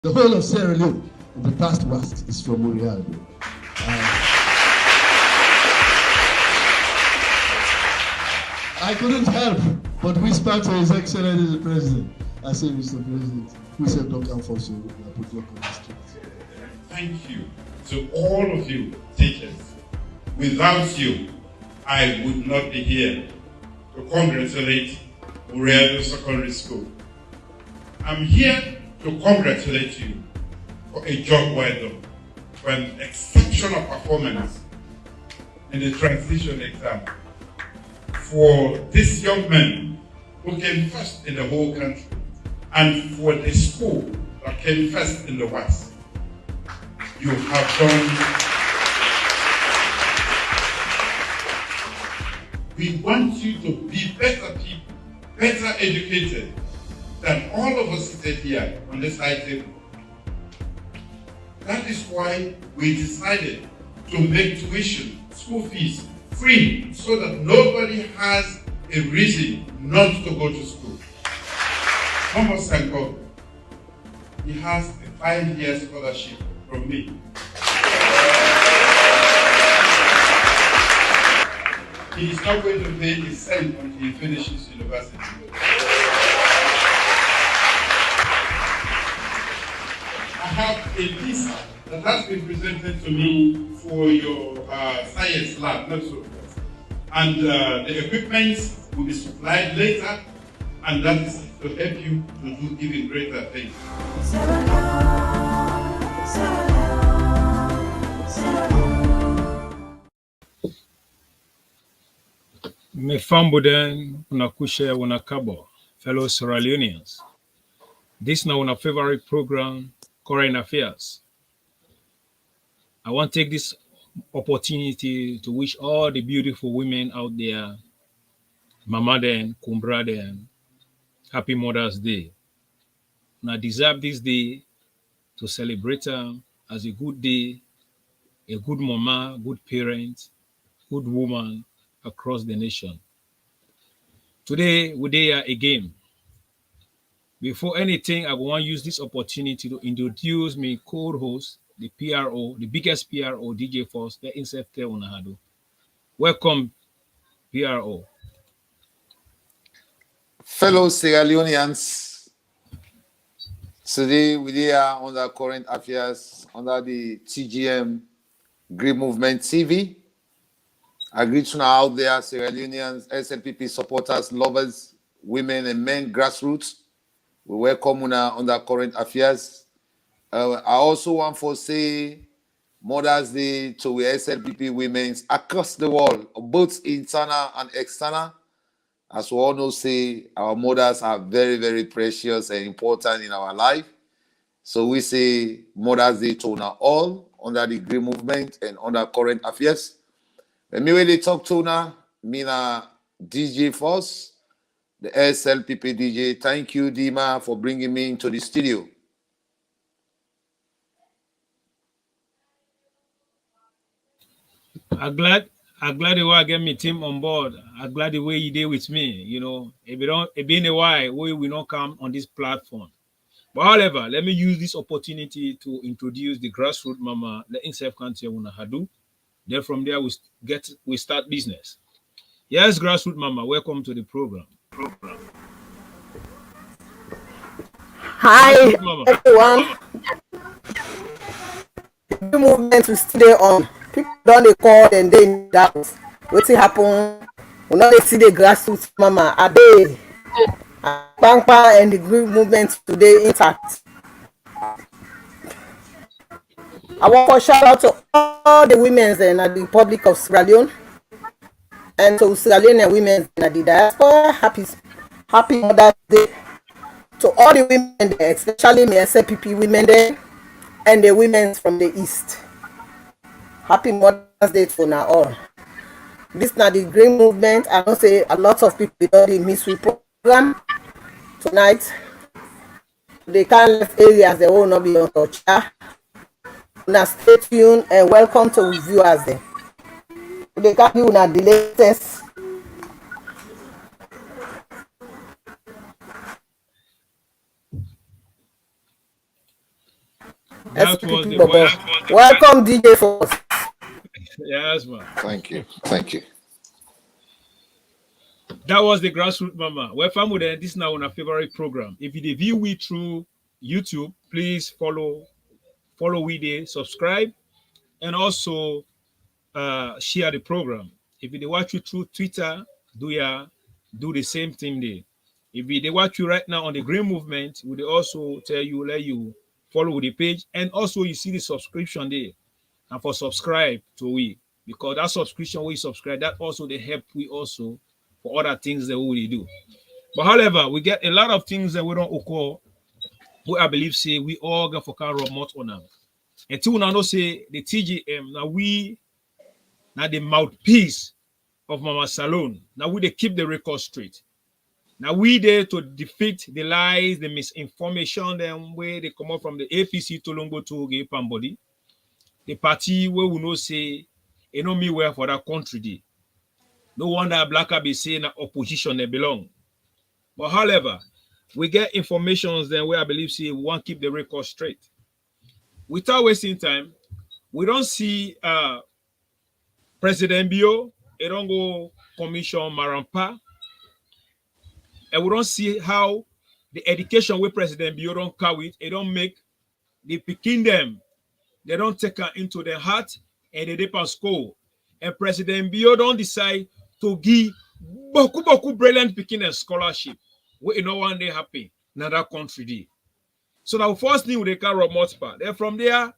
The whole of Sierra Leone in the past was is from Urialdo. I couldn't help but whisper to His Excellency the President. I said, Mr. President, we said don't come for you, put lock on the street. Thank you to all of you teachers. Without you, I would not be here to congratulate Urialdo Secondary School. I'm here to congratulate you for a job well done, for an exceptional performance in the transition exam. For this young man who came first in the whole country, and for the school that came first in the West, you have done. We want you to be better people, better educated than all of us seated here on this high table. That is why we decided to make tuition, school fees, free, so that nobody has a reason not to go to school. Thomas Sanko, he has a 5-year scholarship from me. He is not going to pay a cent until he finishes university. I have a visa that has been presented to me for your science lab, not so fast. And the equipment will be supplied later, and that is to help you to do even greater things. Me Famboden, Unakushe, Unakabo, fellow Sierra Leoneans. This now our favorite program, Current Affairs. I want to take this opportunity to wish all the beautiful women out there, Mama Den, Kumbra Den, Happy Mother's Day. Now deserve this day to celebrate them as a good day, a good mama, good parent, good woman across the nation. Today, we are again. Before anything, I want to use this opportunity to introduce my co-host, the PRO, the biggest PRO, DJ Force, the Insect Unahado. Welcome, PRO. Fellow Sierra Leoneans, today we are on the current affairs under the TGM Green Movement TV. I greet you out there, Sierra Leoneans, SLPP supporters, lovers, women and men, grassroots. We welcome you on the current affairs. I also want to say Mother's Day to the SLPP women across the world, both internal and external. As we all know, say our mothers are very, very precious and important in our life. So we say Mother's Day to now all under the Green Movement and under current affairs. Let me really talk to now, Mina DJ Force, the SLPP DJ. Thank you, Dima, for bringing me into the studio. I'm glad the way I get my team on board. I'm glad the way you did with me. You know, it been a while, we will not come on this platform. But however, let me use this opportunity to introduce the grassroots mama, the Insect Country Unahadu. Then from there we start business. Yes, grassroots mama, welcome to the program. Hi everyone. The movement will stay on. People don't they call and they that what's happen. We not they see the grassroots mama. Are they Pampa and the Green Movement today intact? I want to shout out to all the women in the Republic of Sierra Leone and to Sierra Leonean women in the diaspora. Happy Mother's Day to all the women there, especially the SLPP women there and the women from the East. Happy Mother's Day for now all. This now the Green Movement. I know say a lot of people don't miss we program tonight. They can't leave areas they will not be on touch. Now stay tuned and welcome to viewers there. They can be on the latest. That was SLPP the Bobo. voice. Welcome, DJ Force. Yes, man. Thank you. Thank you. That was the grassroots mama. Well, family, this is now on our favorite program. If you view we through YouTube, please follow we there, subscribe, and also share the program. If they watch you through Twitter, do the same thing there. If they watch you right now on the Green Movement, we also tell you, let you follow the page, and also you see the subscription there. And for subscribe to we, because that subscription we subscribe, that also they help we also for other things that we do. But however, we get a lot of things that we don't occur. We I believe say we all get for car remote on them. Until now, no say the TGM now the mouthpiece of Mama Salone. Now we they keep the record straight. Now we there to defeat the lies, the misinformation, them where they come out from the APC to Longo to Gay Pambody. The party where we know say it know me well for that country. Day. No wonder Blacker be saying that opposition they belong. But however, we get informations then where I believe say we want to keep the record straight. Without wasting time, we don't see President Bio, it don't go Commission Marampa, and we don't see how the education where President Bio don't carry it don't make the picking them. They don't take her into their heart and they dip on school. And President Bio don't decide to give boku brilliant picking and scholarship. We know one day happen in that country. Day. So the first thing we can remote power. Then from there,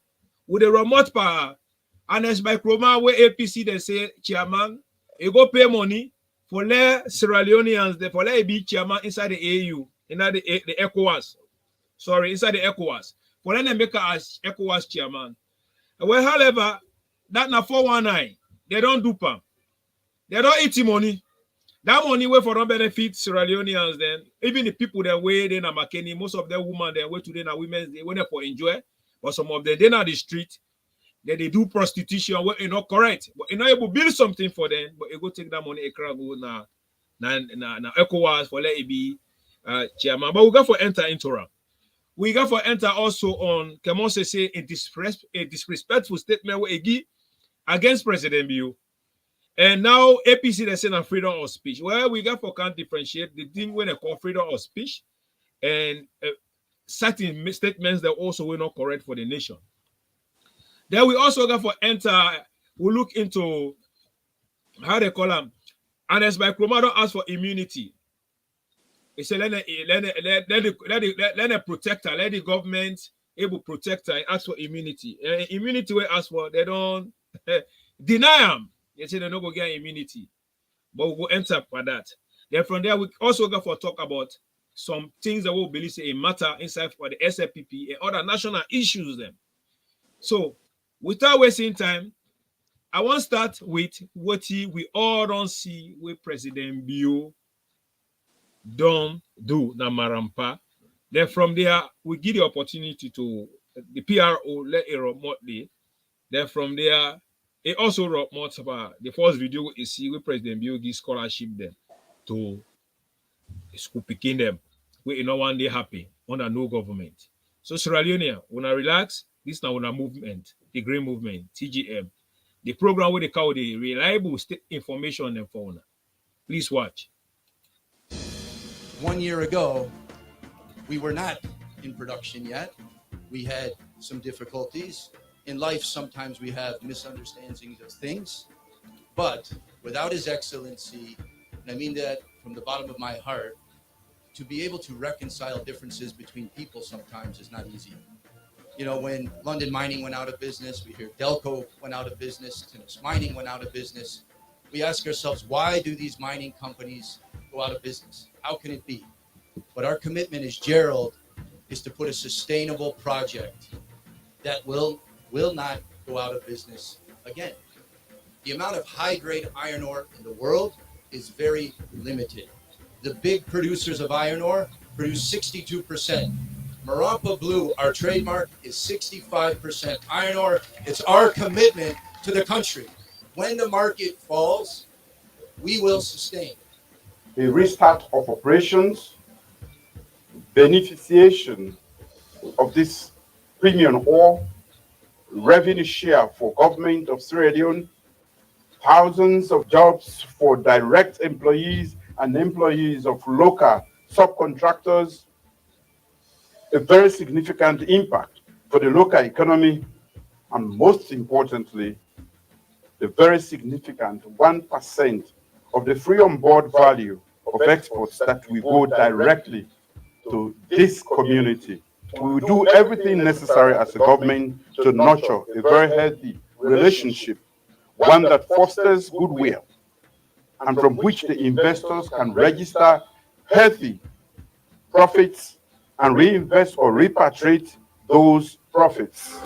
with the remote power, and as by Chroma where APC they say chairman, you go pay money for let Sierra Leoneans, for let be chairman inside the AU, inside the ECOWAS. Sorry, inside the ECOWAS. For let them make as ECOWAS chairman. Well, however, that na 419. They don't do pam. They don't eat the money. That money way for don't benefit Sierra Leoneans then. Even the people that way they na Makeni, most of them women they way today na women they went for enjoy, but some of them they na the street. They do prostitution where you not correct, but you know able to build something for them, but you go take that money go na ECOWAS for let it be chairman. But we got for enter into round. We got for enter also on Kemoh Sesay a disrespectful statement where he against President Bio. And now APC they say na freedom of speech. Well, we got for can't differentiate the thing when they call freedom of speech and certain statements that also were not correct for the nation. Then we also got for enter, we look into how they call them. And as by Chroma don't ask for immunity. He said, let the protector, let the government able protect her and ask for immunity. Immunity we ask for, they don't deny them. They say they're not going to get immunity. But we'll go enter for that. Then from there, we also got for talk about some things that we believe say a matter inside for the SLPP and other national issues them. So without wasting time, I want to start with what we all don't see with President Bio don't do na Marampa. Then from there, we give the opportunity to the PRO let it remotely. Then from there, it also remote the first video we see with President Bio give scholarship them to school picking them. We no one day happy under no government. So Sierra Leone, when I relax, this now when a movement, the Green Movement, TGM, the program where they call the reliable state information and for una. Please watch. 1 year ago, we were not in production yet. We had some difficulties. In life, sometimes we have misunderstandings of things, but without His Excellency, and I mean that from the bottom of my heart, to be able to reconcile differences between people sometimes is not easy. You know, when London Mining went out of business, we hear Delco went out of business, Timmins Mining went out of business. We ask ourselves, why do these mining companies go out of business? How can it be? But our commitment as Gerald is to put a sustainable project that will not go out of business again. The amount of high-grade iron ore in the world is very limited. The big producers of iron ore produce 62%. Marampa Blue, our trademark, is 65% iron ore. It's our commitment to the country. When the market falls, we will sustain. A restart of operations, beneficiation of this premium ore revenue share for government of Sierra Leone, thousands of jobs for direct employees and employees of local subcontractors, a very significant impact for the local economy, and most importantly, the very significant 1% of the free on board value of exports that will go directly to this community. We will do everything necessary as a government to nurture a very healthy relationship, one that fosters goodwill, and from which the investors can register healthy profits and reinvest or repatriate those profits.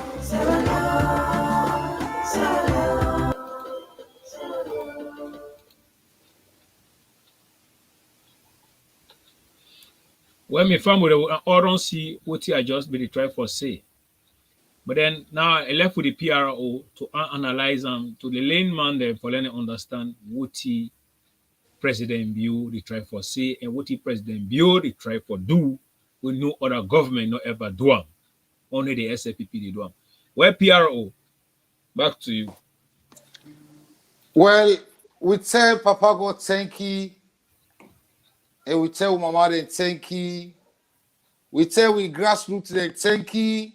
When me family, I don't see what I just be try for say. But then now I left with the PRO to analyze them to the layman there for letting understand what he President Bill they try for say and what he President Bill they try for do when no other government not ever do them. Only the SLPP they do them. Well, PRO, back to you. Well, we tell Papa God thank you, and we tell Mama then thank you. We tell we grassroots then thank you.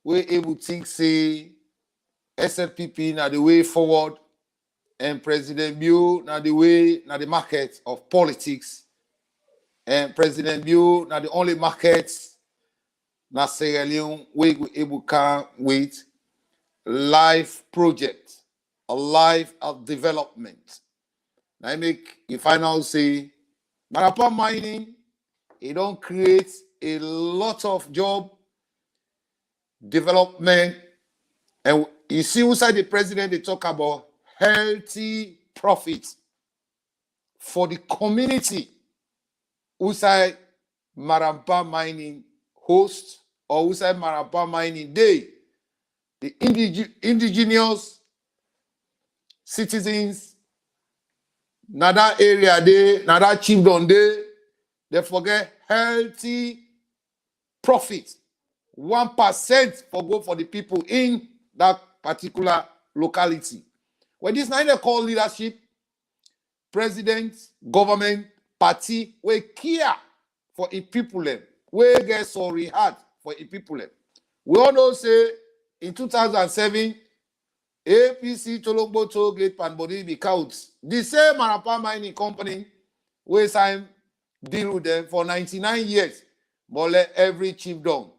We're able to think say SLPP now the way forward, and President Bill now the way now the market of politics, and President Bill now the only markets now Sierra Leone we able come with life project, a life of development. Now I make the final say, Marapa mining, it don't create a lot of job development. And you see inside the president, they talk about healthy profit for the community inside Marampa mining host or inside Marampa mining day. The indigenous citizens, na that area day, na that chiefdom day, they forget healthy profit. 1% for go for the people in that particular locality. When this now they call leadership, president, government, party, we care for the people. We get sorry hard for the people. We all know say in 2007, APC Cholombo Toll Gate Panbody be counts. The same Marapa Mining Company, we sign deal with them for 99 years. But let every chiefdom,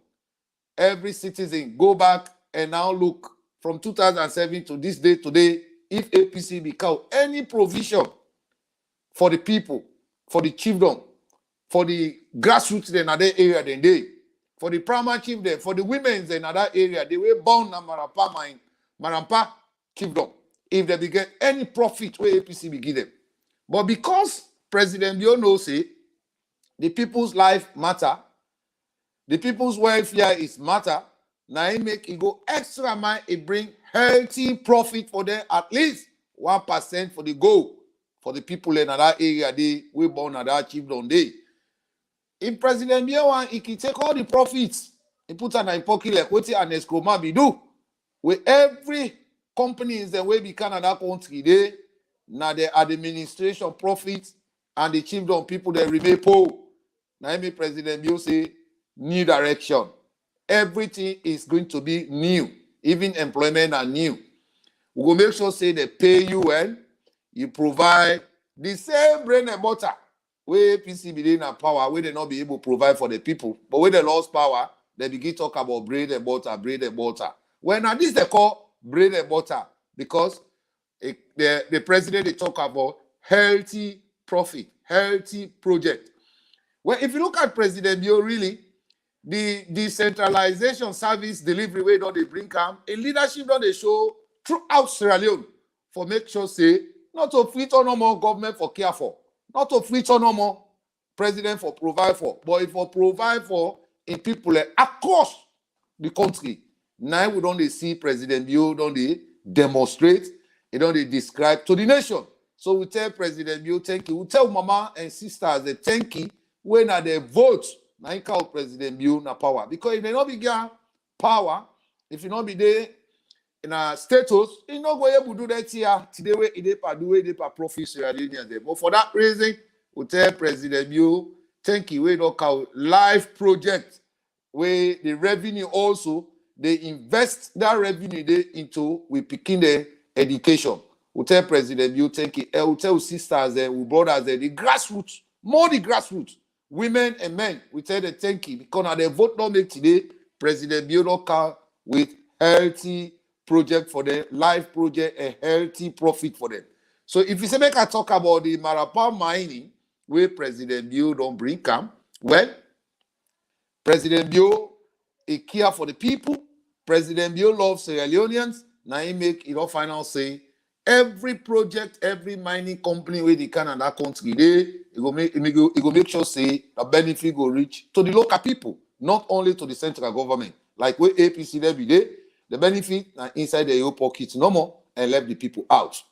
every citizen go back and now look from 2007 to this day today, if APC be count any provision for the people, for the chiefdom, for the grassroots in another area than they, for the primary chief there, for the women in another area, they were bound in Marampa chiefdom. If they get any profit where APC be give them. But because President Bio knows it, the people's life matter, the people's welfare is matter. Now he make it go extra mile, it bring healthy profit for them, at least 1% for the goal for the people in that area they we born at that chiefdom day. If President Biawan, he can take all the profits, he put an in pocket like what and Escroma be do. With every company is the way we can in that country they now the administration profits and the chiefdom people they remain poor. Now me President Bio say new direction. Everything is going to be new, even employment are new. We will make sure say they pay you well, you provide the same bread and butter where APC be in power, where they not be able to provide for the people. But when they lost power, they begin to talk about bread and butter, bread and butter. When at this they call bread and butter, because the president they talk about healthy profit, healthy project. Well, if you look at President Bio, really, the decentralization service delivery way don't they bring come, a leadership don't they show throughout Sierra Leone for make sure say not to fit on no more government for care for, not to fit on no more president for provide for, but if for provide for in people across the country. Now we don't they see President Bio don't they demonstrate, they don't they describe to the nation. So we tell President Bio thank you. We tell mama and sisters the thank you when are they vote. Now you call President Bio na power. Because if they not be get power, if you not be there in a status, you know go able to do that here today where it do profit Sierra Leoneans there. But for that reason, we tell President Bio, thank you, we don't call live project where the revenue also they invest that revenue they into we picking the education. We tell President Bio, thank you. We tell sisters there, we brothers there, the grassroots, more the grassroots, women and men. We tell them thank you because now the vote not make today. President Bio don't call with healthy project for them, live project, a healthy profit for them. So if you say make I talk about the Marapa mining, where President Bio don't bring camp, well, President Bio is care for the people. President Bio loves Sierra Leoneans. Now he make it all final say every project, every mining company where they can in that country, it go make sure say the benefit go reach to the local people, not only to the central government. Like where APC every day, the benefit inside the your pocket no more and left the people out.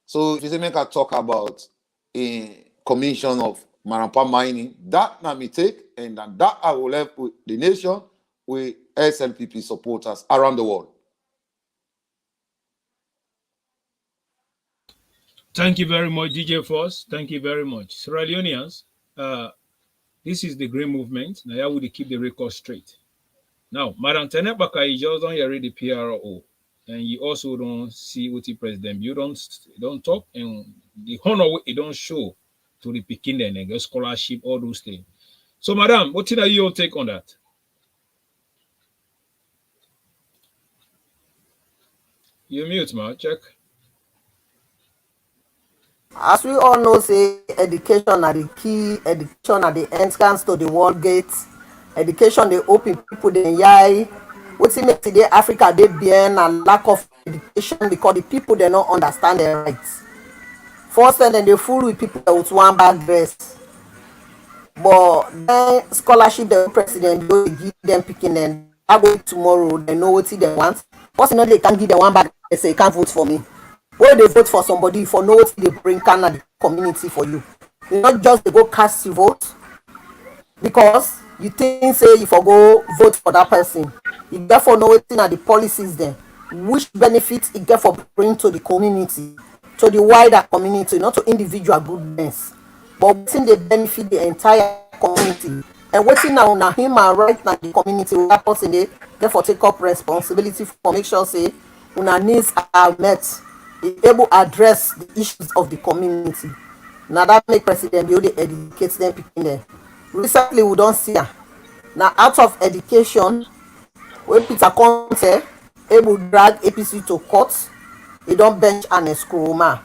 So if you say make I talk about a commission of Marapa mining, that now me take and that I will help with the nation with SLPP supporters around the world. Thank you very much, DJ Force. Thank you very much. Sierra Leoneans, this is the Green Movement. Now, I would keep the record straight. Now, Madam Tenebaka, you just don't hear the PRO, and you also don't see what the president. You don't talk, and the honor you don't show to the Peking and scholarship, all those things. So, Madam, what are your take on that? You mute, ma. Check. As we all know, say education are the key, education are the entrance to the world gate. Education they open people they yai. What's it make today Africa they bien and lack of education because the people they don't understand their rights. First and then they fool with people with one bag dress. But then scholarship the president they give them picking them. I go tomorrow, they know what they want. What's not they can't give them one bag they say you can't vote for me. When they vote for somebody for no what they bring Canada community for you. You not just they go cast your vote because you think say you for go vote for that person. You therefore know what are the policies then, which benefits it get for bring to the community, to the wider community, not to individual goodness, but within the benefit the entire community. And waiting now him and right now the community that person they therefore take up responsibility for make sure say una needs are met, able to address the issues of the community. Now that make President Bio dey educate them picking there. Recently we don't see her. Now out of education, when Peter Conte able drag APC to court, he don't bench and Nkrumah.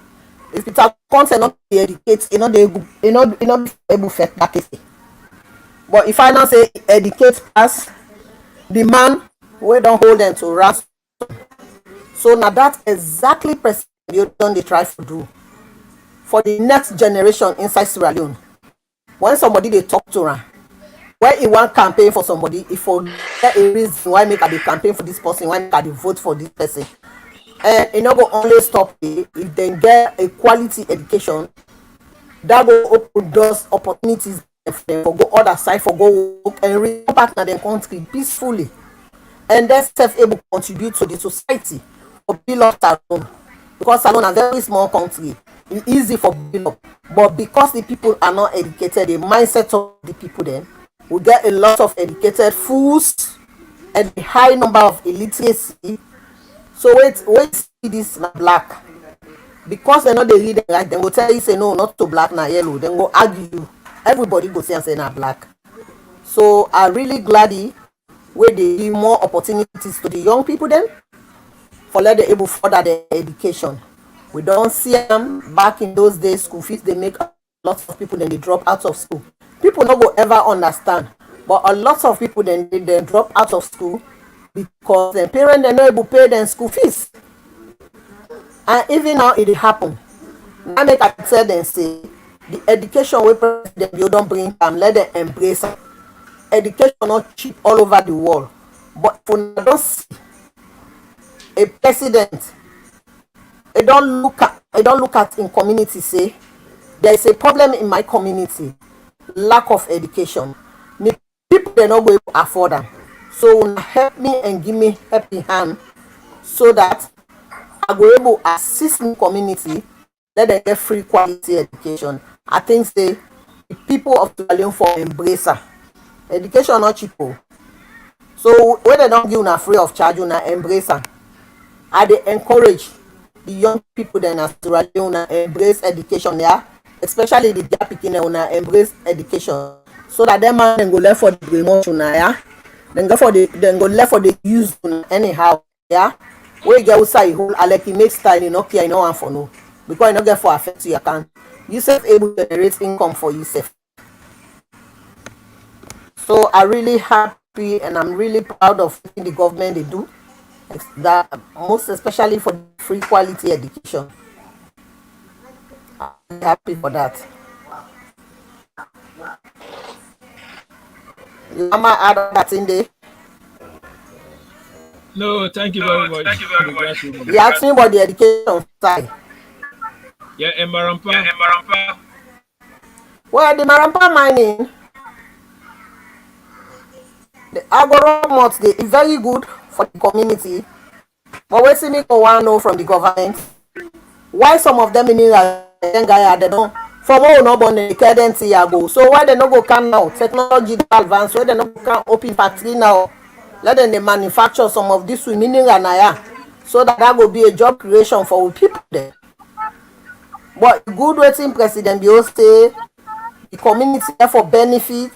If Peter Conte not be educate, he not able fit that case. But if I now say educate pass, the man we don't hold them to ransom. So now that's exactly President Bio done they try to do for the next generation inside Sierra Leone. When somebody they talk to her, when he want campaign for somebody, if for get a reason why make a the campaign for this person, why make a the vote for this person, and it not go only stop it if they get a quality education, that go open doors opportunities for them for go other side for go work and return back to their country peacefully, and then self able to contribute to the society for build up Salone, because Salone is a very small country. It's easy for build up, but because the people are not educated, the mindset of the people then we get a lot of educated fools and a high number of illiteracy. So wait see this na black because they know they read right, then go tell you say no not to black na yellow, then go argue, everybody go say and say na black. So I really glad where they give more opportunities to the young people then for let them able further their education. We don't see them back in those days. School fees they make a lot of people then they drop out of school. People not go ever understand, but a lot of people then they drop out of school because their parents they not able to pay their school fees. And even now it happen. Now make I tell them say the education we president you don't bring let them embrace it. Education not cheap all over the world, but for don't see a president, I don't look at in community say there is a problem in my community, lack of education. Me people they not going to afford them. So help me and give me helping hand so that I go able to assist the community, let them get free quality education. I think say the people of Sierra Leone for embrace her. Education not cheap. So when they don't give una free of charge, una embrace her. I dey encourage the young people then as Sierra Leone embrace education, yeah, especially the young people una embrace education, so that them man then go left for the remote una, yeah, then go left for the use una anyhow, yeah. Wey get outside whole aleki make style, you no care, you no want for no, because you no get for affect your account. You self able to generate income for yourself. So I really happy and I'm really proud of what the government they do. That most especially for free quality education. I'm happy for that. Lama add that in there. No, thank you very much. Thank you very much. You asked me about the education side. Yeah, Marampa. Well, the Marampa mining, the agro they is very good for the community. But we see me go one know from the government why some of them in India they don't from all no born the cadence ago. So why they not go can now? Technology advance, why they not can open factory now? Let them they manufacture some of this women in Naya, so that will be a job creation for people there. But good waiting President Bio say the community there for benefit,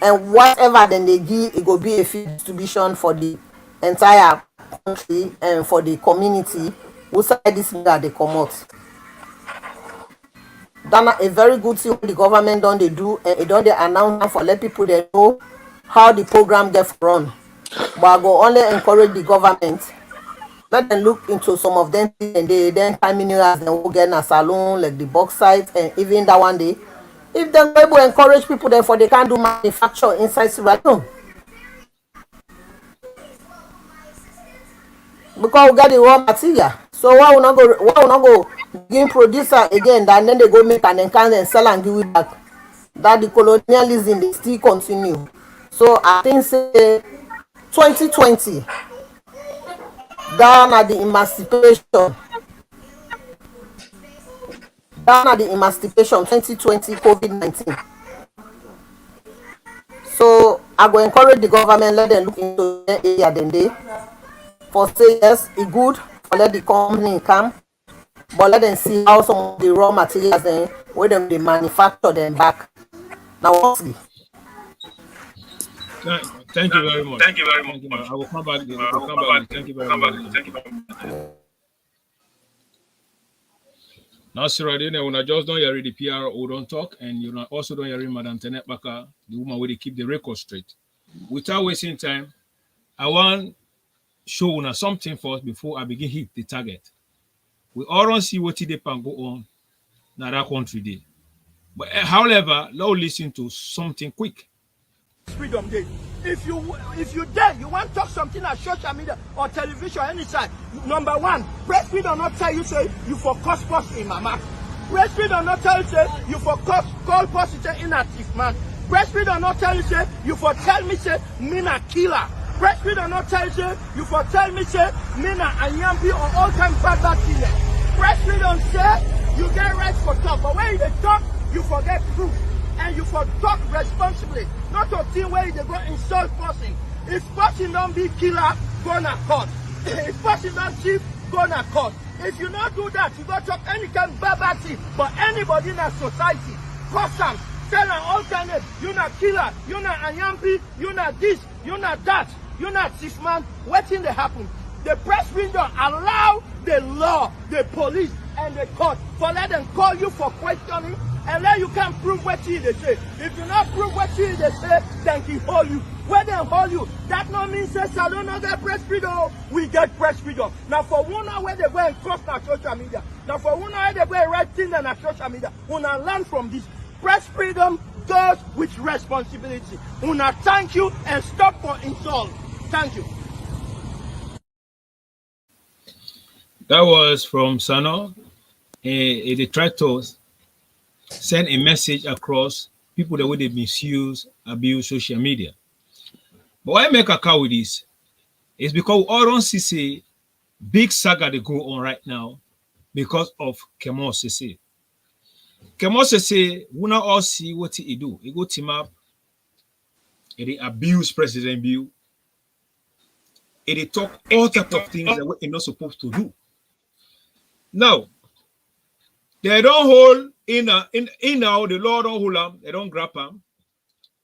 and whatever then they give, it will be a free distribution for the entire country and for the community who side this that they come out. That's a very good thing the government done they do, and it done they announce for let people they know how the program gets run. But I go only encourage the government, let them look into some of them, and they then time minerals then will get a salon like the bauxite, and even that one day if they go able to encourage people then for they can do manufacture inside Sierra Leone. Because we got the raw material. So why we not go give producer again, and then they go make and then can and sell and give it back. That the colonialism they still continue. So I think say 2020 down at the emancipation. Down at the emancipation 2020 COVID-19. So I go encourage the government, let them look into the area then they for say yes, it's good for let the company come, but let them see how some of the raw materials then where them they manufacture them back. Now honestly. Thank you very much. Thank you very much. I will come back. Thank you very much. Now, Sierra Leone, when I just don't hear the PR who don't talk, and you also don't hear Madam Tenet Baka, the woman where they keep the record straight. Without wasting time, I want show una something first before I begin hit the target. We all don't see what they can go on in that country day. But however, let's listen to something quick. Freedom Day. If you dare, you want to talk something on social media or television or any side. Number one, press freedom not tell you say you for cause post in mama. Press freedom not tell you say you for call positive inactive man. Press freedom not tell you say you for tell me say me na killer. Press freedom not tell you say you for tell me say me na anyampi or all time bad thing. Press freedom say you get right for talk, but when you talk, you forget proof. And you for talk responsibly, not a thing where they go insult person. If person don't be killer, go na court. If person don't thief, go na court. If you not do that, you go talk any kind of bad thing. But anybody in a society, customs, tell an alternate, you not killer, you not anyampi, you not this, you not that, you not thief man. What thing they happen? The press window allow the law, the police, and the court for let them call you for questioning. And then you can prove what they say. If you not prove what they say, then he hold you. When they hold you, that no means that I don't know that press freedom. We get press freedom. Now for one hour where they go and cross our social media. Now for one hour they go and write things on our social media. We now learn from this. Press freedom goes with responsibility. We now thank you and stop for insult. Thank you. That was from Sano. They tried to send a message across people that would misuse, abuse social media. But why make a cow with this? It's because we all don't see say Big saga they go on right now because of Kemoh Sesay. Kemoh Sesay, we not all see what he do. He go team up, he abuse President Bill, he talk all type of things that we're not supposed to do. Now, they don't hold in now, the law don't hold them, they don't grab them.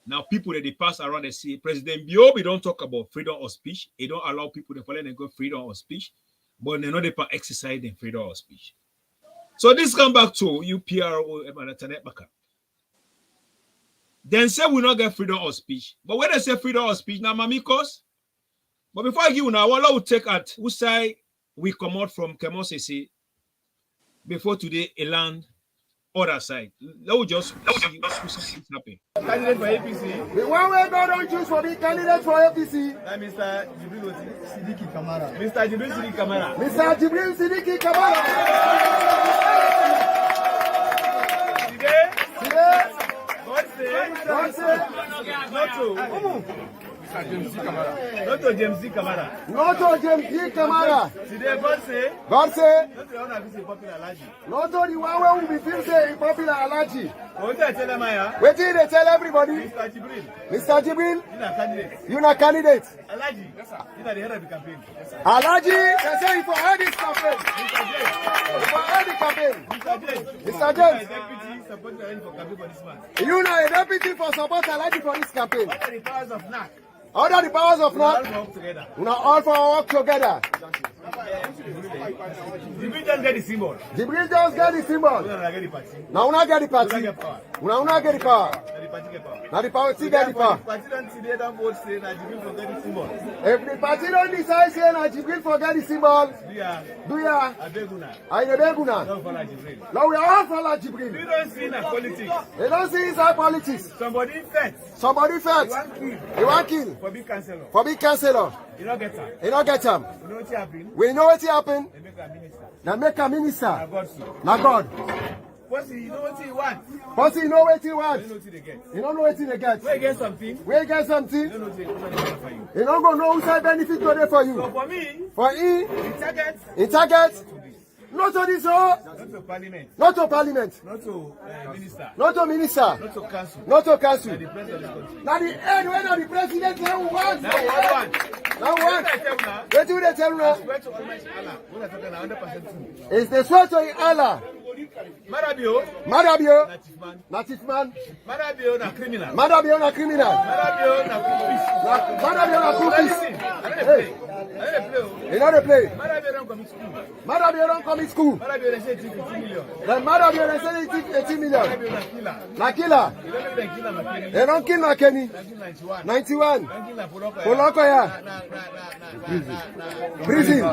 Now, people that they pass around, they say, President Biobi don't talk about freedom of speech. He don't allow people to follow and go freedom of speech, but they know they can exercise the freedom of speech. So this come back to you, PRO, then say we not get freedom of speech. But when they say freedom of speech, now, mamikos. But before I give you now, what I will take at who say we come out from Kemoh Sesay before today, a land other side. Let me just see what's happening. Candidate for APC. The one way God don't choose for me candidate for APC. Mr. Jibril Sidiki Kamara. Mr. Jibril Sidiki Kamara. Mr. Jibril Sidiki Kamara. Today, God say, not to. James C. Kamara. Not to James C. Kamara. Not to James C. Kamara. Today, God say, not to the one that is a popular allergy. Not to the one who will be feel say popular allergy. What did I tell them? What did they tell everybody? Mr. Jibril. Mr. Jibril. You're not candidate. You're not candidate. Allergy. Yes, sir. You're not the head of the campaign. Yes, sir. Allergy. They say for all this campaign. For all the campaign. Mr. James. Deputy supporting for campaign for this man. You know a deputy for support allergy for this campaign. What are the powers of NAC? Under the powers of NAC. We are all for work together. Jibril just get the symbol. Jibril just get the symbol. Now we not get the party. We not get the power. Now the party get the power. If the party don't decide say na Jibril forget the symbol, do ya? I Beguna. Now we all follow Jibril. We don't see in politics. They don't see inside politics. Somebody fed. Somebody fed. He want kill. For big councillor. For big councillor. You don't get him. You don't get him. You know what happened? We know what happened. They make a minister. Now make a minister. Now God so. Now God. What's he? You know what he wants? What's he know what he wants? You know what they get. You don't know what they get. We get something. We get something. You don't know what they get for you. You don't go know who's side benefit today for you. So for me, for he, in target, not to this, not to parliament, not to parliament, not to minister, not to minister, not to council, not to council. Now the president of this country. Now the head when the president now one. Now one. Now one. What do they tell you now? Swear to Almighty Allah. What I talking 100% true. It's the swear to Allah. Marabio, native man. Marabio na criminal. Marabio na criminal. Marabio na coupis. Marabio na coupis. Hey, you know they play. Marabio don't come to school. Marabio don't come to school. Marabio they say 50 million. Then Marabio they say 80 million. Marabio na killer. Na killer. You don't make them kill na Kenny. They don't kill na Kenny. 91. Poloko ya. Prison.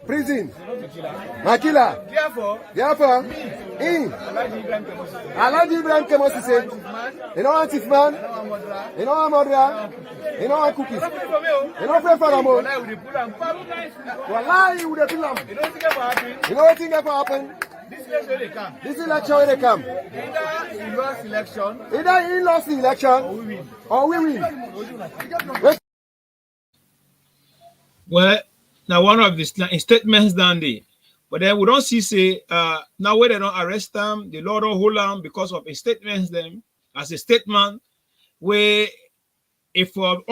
Prison. Na killer. Therefore, Alhaji Ibrahim Kemoh Sesay. You know what thief man? You know what murderer? You know what cookies? You know what for them? Wallahi, you would have been. You know what thing ever happen? This election will they come. Either he lost election. Either he lost the election or we win. Well, now one of the statements down there. But then we don't see say now where they don't arrest them, the law don't hold them because of his statements them as a statement where if for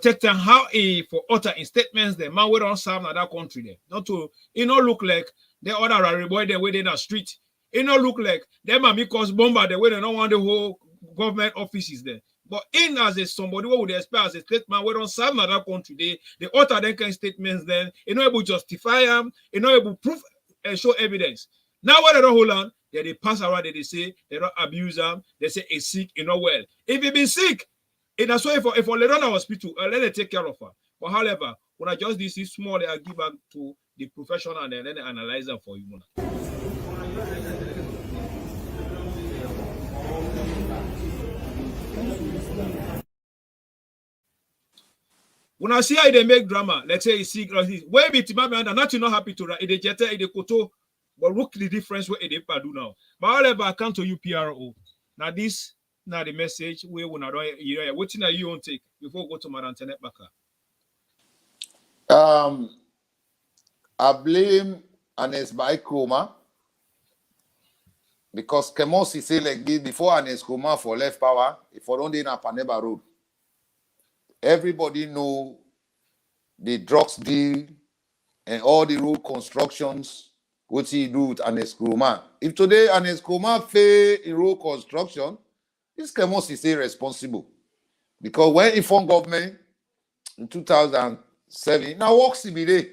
take time how he for utter in statements them man we don't serve in that country there. Not to it not look like the other rally boy they wait in the street. It not look like them are because bomber the way they don't want the whole government offices there. But in as a somebody what would expect as a statement, we don't serve in that country. The author then can statements then, you know able to justify them, you know able to prove and show evidence. Now what they don't hold on, they pass around, they say they don't abuse them, they say it's sick, you know well. If you been sick, it is so if we let on the hospital, let them take care of her. But however, when I just this is small, I give back to the professional and then they analyze them for you. When I see how they make drama, let's say it's secret, where be Timami not happy to write, it jetta, it koto, but look the difference what they do now. But however, I come to you, PRO. Now this, now the message, we will not, what thing are you on take before we go to my internet back? I blame Anes by Kroma because Kemoh Sesay like this before Anes Kroma for left power, if I don't in a Paneba Road. Everybody know the drugs deal and all the road constructions, what he do with Anes Kroma. If today Anes Kroma fail in road construction, this Kemoh Sesay responsible. Because when he formed government in 2007, now works every day.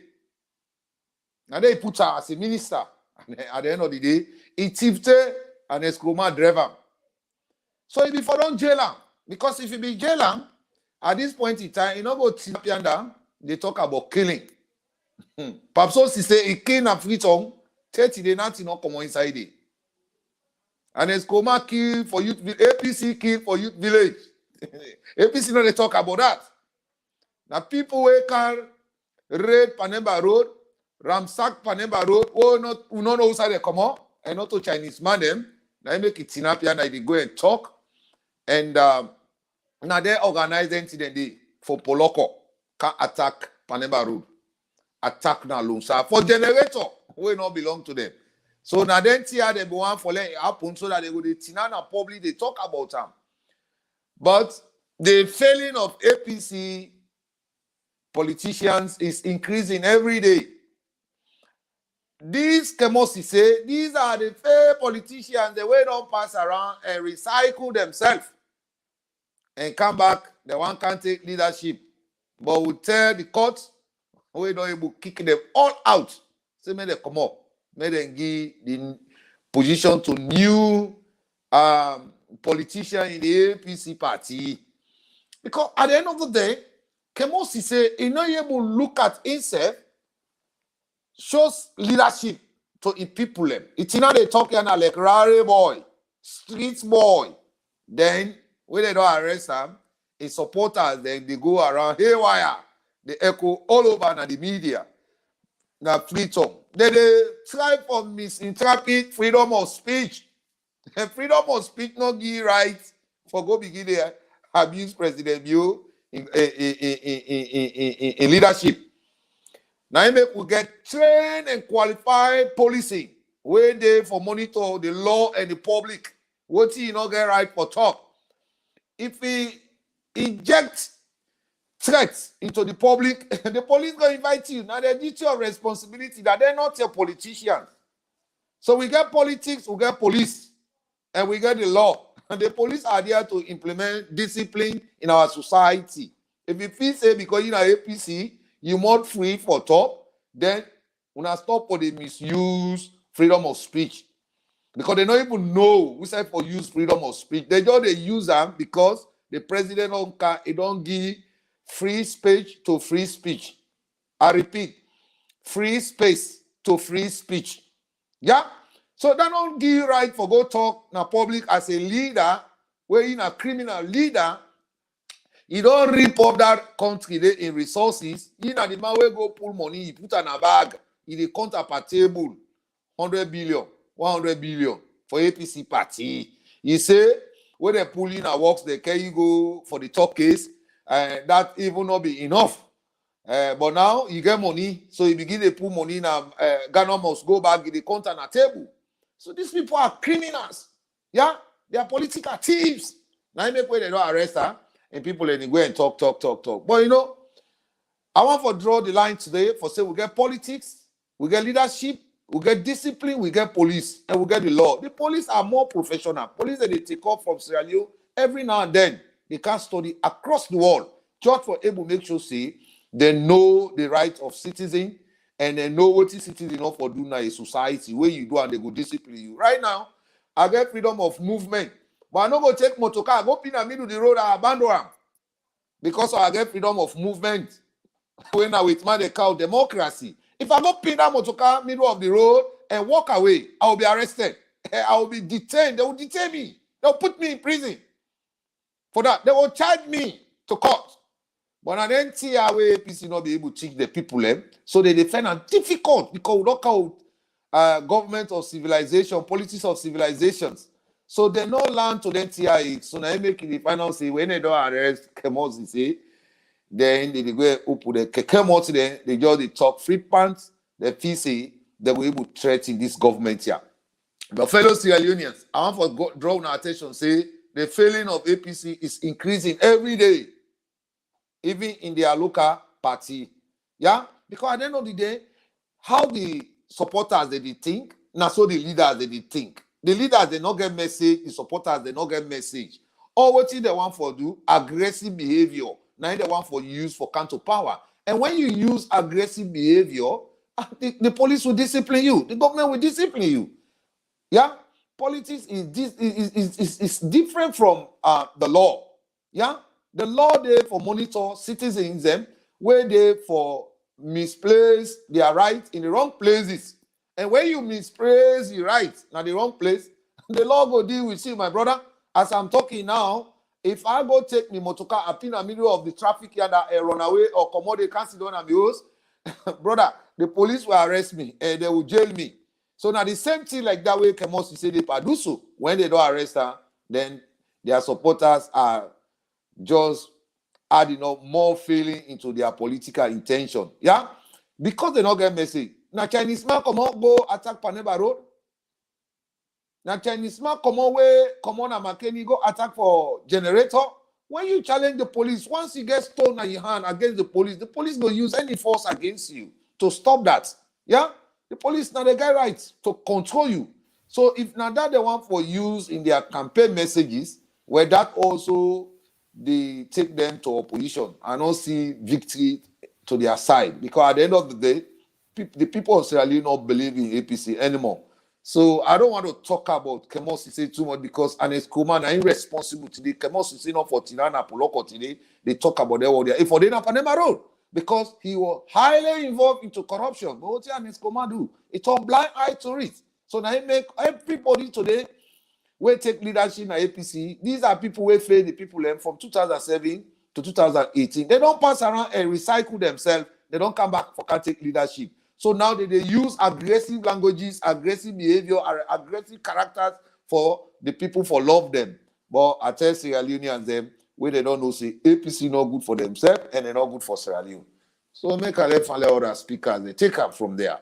And then he put her as a minister. And at the end of the day, he tipped an Eskroma driver. So if before don't jail him, because if he be jail him, at this point in time, you know go Tipianda, they talk about killing. Papso Sesay he kill na freedom, 30 days nothing not come inside it. And Eskroma kill for youth, APC kill for youth village. APC no they talk about that. Now people who can raid Panemba Road, Ramsack Panemba Road, who not know outside they come out, and not to Chinese man them. Now they make it tinapia, now they go and talk. And now they organize incident day for Poloko can attack Panemba Road. Attack na Lunsa for generator who not belong to them. So now then tia they go on for let it happen so that they go to Tinana public, they talk about them. But the failing of APC politicians is increasing every day. These Kemoh Sesay, these are the fair politicians, the way don't pass around and recycle themselves and come back. The one can't take leadership, but will tell the court we don't able to kick them all out. So may they come up, may they give the position to new politician in the APC party. Because at the end of the day, Kemoh Sesay is not able to look at himself, shows leadership to the people. It's not they talking like rare boy, street boy. Then when they don't arrest them, his supporters then they go around haywire. They echo all over na the media. Now freedom. Then they try for misinterpret freedom of speech. Freedom of speech not give right for go begin there abuse President Bio in leadership. Now you make we get trained and qualified policing where they for monitor the law and the public. What you not get right for talk. If we inject threats into the public, the police gonna invite you. Now they duty of responsibility that they're not your politicians. So we get politics, we get police, and we get the law. And the police are there to implement discipline in our society. If you feel say because you know APC, you more free for talk, then we not stop for the misuse freedom of speech. Because they don't even know we say for use freedom of speech. They use them because the president don't give free speech to free speech. I repeat, free space to free speech. Yeah? So that don't give you right for go talk in public as a leader, where you a criminal leader, you don't rip up that country in resources. You know the man will go pull money, he put in a bag, he count up a table, 100 billion, 100 billion for APC party. You say, when they pull in a works, they can you go for the top case, that even not be enough. But now you get money, so you begin to put money in Ghana must go back, they count on a table. So these people are criminals. Yeah? They are political thieves. Now you make way they don't arrest her, and people let go and talk. But you know, I want to draw the line today for say we get politics, we get leadership, we get discipline, we get police, and we get the law. The police are more professional. Police that they take off from Sierra Leone every now and then. They can study across the world. Just for able to make sure say they know the rights of citizens and they know what is citizens not for doing in a society where you do and they go discipline you. Right now, I get freedom of movement, but I not go take motor car, go pin a middle of the road, I abandon them because I get freedom of movement. When I with my cow democracy. If I go pin that motor car middle of the road and walk away, I will be arrested. I will be detained. They will detain me. They will put me in prison. For that, they will charge me to court. But I then see how APC not be able to teach the people them. So they defend it difficult because we don't call government of civilization, politics of civilizations. So they not learn to then TIA. So now they make the final say when they don't arrest Kemoh Sesay, Then they go up with the Kemoh Sesay, they just they talk free pants, they feel say they will able to threaten this government here. But fellow Sierra Leoneans, I want to draw our attention, say the failing of APC is increasing every day, even in their local party. Yeah? Because at the end of the day, how the supporters they think, now so the leaders they think. The leaders they not get message, the supporters they not get message. Or what they want for do, aggressive behavior. Now they want for use for counter power. And when you use aggressive behavior, the police will discipline you, the government will discipline you. Yeah, politics is different from the law. Yeah, the law there for monitor citizens them where they for misplace their right in the wrong places. And when you misplace your right in the wrong place, the law go deal with you, my brother. As I'm talking now, if I go take my motorcar up in the middle of the traffic here that run away or come out, they can't sit down and be host, brother, the police will arrest me and they will jail me. So now the same thing like that way Kemoh Sesay they do so. When they don't arrest her, then their supporters are just adding up more feeling into their political intention. Yeah? Because they don't get message. Now Chinese man come on go attack Paneba Road. Now Chinese man come on and McKinney go attack for generator. When you challenge the police, once you get stone in your hand against the police will use any force against you to stop that. Yeah? The police now they get rights to control you. So if now that they want for use in their campaign messages, where that also they take them to opposition and not see victory to their side. Because at the end of the day, the people of Sierra Leone not believe in APC anymore. So I don't want to talk about Kemoh Sesay too much because an Escoman are irresponsible today. Kemoh Sesay not for Tirana Poloko today. They talk about their order. If for they not Panema Road. Because he was highly involved into corruption. But what an Escoman do? It's a blind eye to it. So now he make everybody today will take leadership in APC. These are people who fail the people from 2007 to 2018. They don't pass around and recycle themselves. They don't come back for can take leadership. So now they use aggressive languages, aggressive behavior, aggressive characters for the people for love them. But I tell Sierra Leoneans them where they don't know say APC not good for themselves and they're not good for Sierra Leone. So make a let other speakers they take up from there.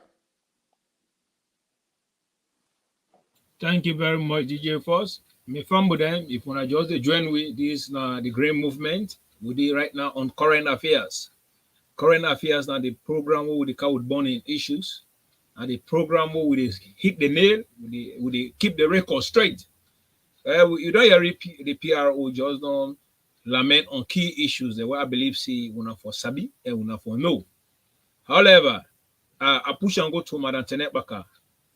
Thank you very much, DJ Force. Me family them, if you want to just join with this the Green Movement, we do right now on current affairs. Current affairs now the program where we cover burning issues, and the program where we hit the nail, we keep the record straight. You don't hear the PRO just don't lament on key issues that I believe see una for sabi and una for no. However, I push and go to Madam Tenekbaka.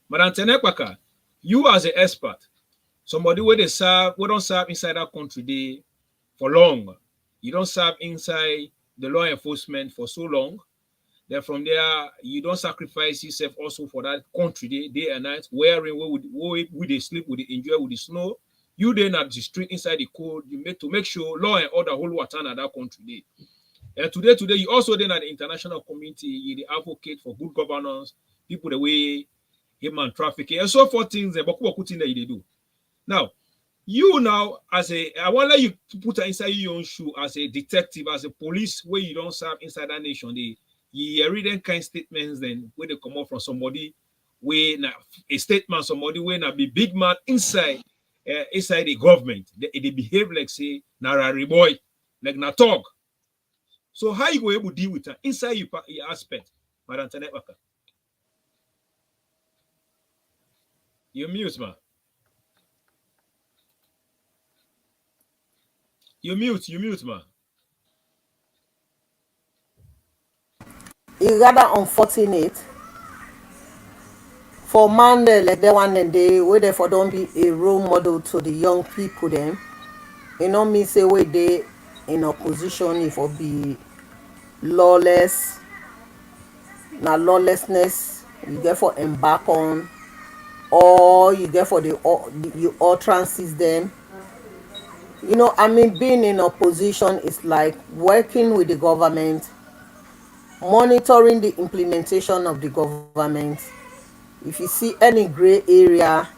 Madam Tenekbaka, you as an expert, somebody where they serve, we don't serve inside that country they for long. You don't serve inside the law enforcement for so long. Then from there, you don't sacrifice yourself also for that country day and night, wearing where they sleep, with the enjoy with the snow. You then at the street inside the cold, you make to make sure law and order whole water at that country day. And today, you also then at the international community, you the advocate for good governance, people the way human trafficking, and so forth things that they do. Now, you now as I want to let you put inside your own shoe as a detective, as a police, where you don't serve inside that nation. You read them kind of statements then where they come out from somebody where a statement somebody where na be big man inside the government. They behave like say Narari boy, like na talk. So how you go able to deal with that inside your aspect, Madam Tenekbaka? You mute, man. You mute, man. It's rather unfortunate for man like that one and they where therefore don't be a role model to the young people them. You know me say where they in opposition if or be lawless. Now lawlessness you therefore embark on, or you therefore you utterances them. You know, I mean, being in opposition is like working with the government, monitoring the implementation of the government. If you see any gray area,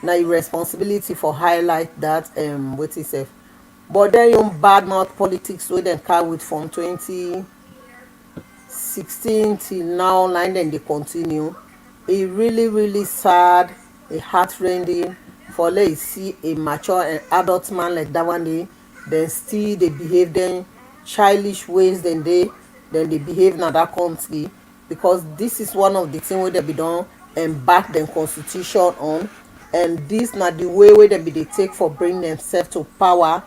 now your responsibility for highlight that what is it, But then yung bad mouth politics wey dem carry with from 2016 till now, na dem dey continue. E really sad, e heartrending for let you see a mature and adult man like that one day, dem still dey behave dem childish ways dem dey behave na that country, because this is one of the thing wey dem be don embark dem constitution on, and this na the way wey dem be dey take for bring themselves to power.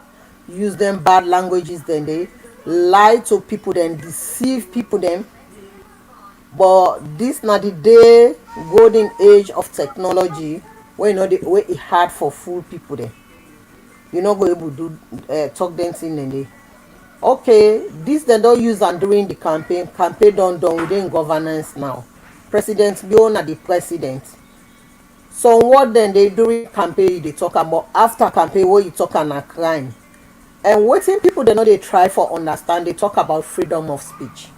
Use them bad languages dem dey lie to people dem, deceive people dem. But this na the day golden age of technology wey wey e hard for fool people dem. You no go able do talk dem thing dem dey. Okay, this dem don use am during the campaign don done within governance now. President Bio na the president. So what dem dey during campaign you dey talk about, after campaign wey you talk am na crime. And wetin people dem no dey try for understand, dey talk about freedom of speech.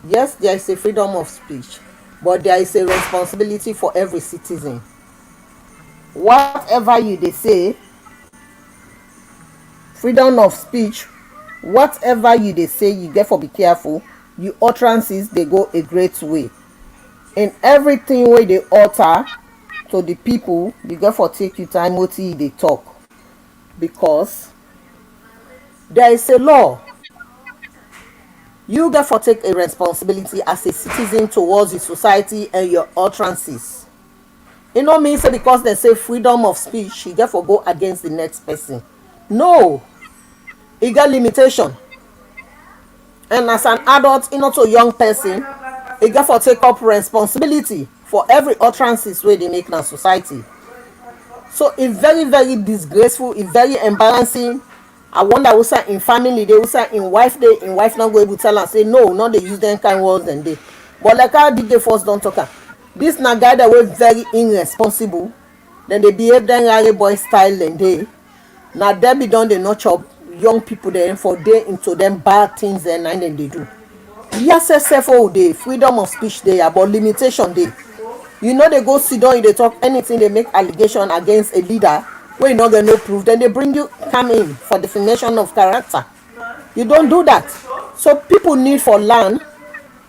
Yes, there is a freedom of speech, but there is a responsibility for every citizen. Whatever you dey say, freedom of speech, whatever you dey say, you get for be careful. Your utterances dey go a great way. In everything wey dey utter to the people, you get for take your time wetin you dey talk, because there is a law. You get for take a responsibility as a citizen towards the society and your utterances. E no mean say because dem say freedom of speech, you get for go against the next person. No, e get limitation. And as an adult, e not a young person, e get for take up responsibility for every utterances wey dey make na society. So e very disgraceful, e very embarrassing. I wonder who say in family dey, who say in wife dey, in wife not go able to tell am say no, not dey use dem kind words dem dey. But like how DJ first don talk am, this na guy that wey very irresponsible. Dem dey behave dem rare boy style dem dey. Na dem be don dey nurture young people dem for dey into dem bad things dem na dem dey do. Yes, sefo dey, freedom of speech dey, but limitation dey. You know dey go sit down, you dey talk anything, dey make allegation against a leader wey you no get no proof, then they bring you come in for defamation of character. You don't do that. So people need for learn,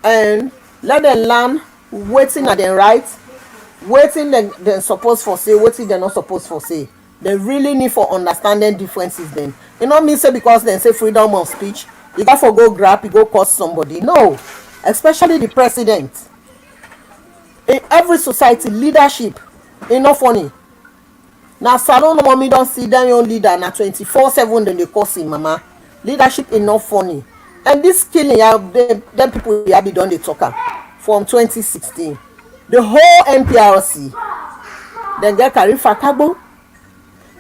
and let them learn wetin na dem right, wetin dem suppose for say, wetin dem not suppose for say. They really need for understanding differences then. You know mean say because dem say freedom of speech, you got for go grab, you go curse somebody. No, especially the president. In every society, leadership e no funny. Na salon mommy don see dem your leader na 24/7 dem dey curse him mama. Leadership e no funny. And this killing, dem people here be don dey talk am from 2016. The whole NPRC, dem get Karifa Kagbo,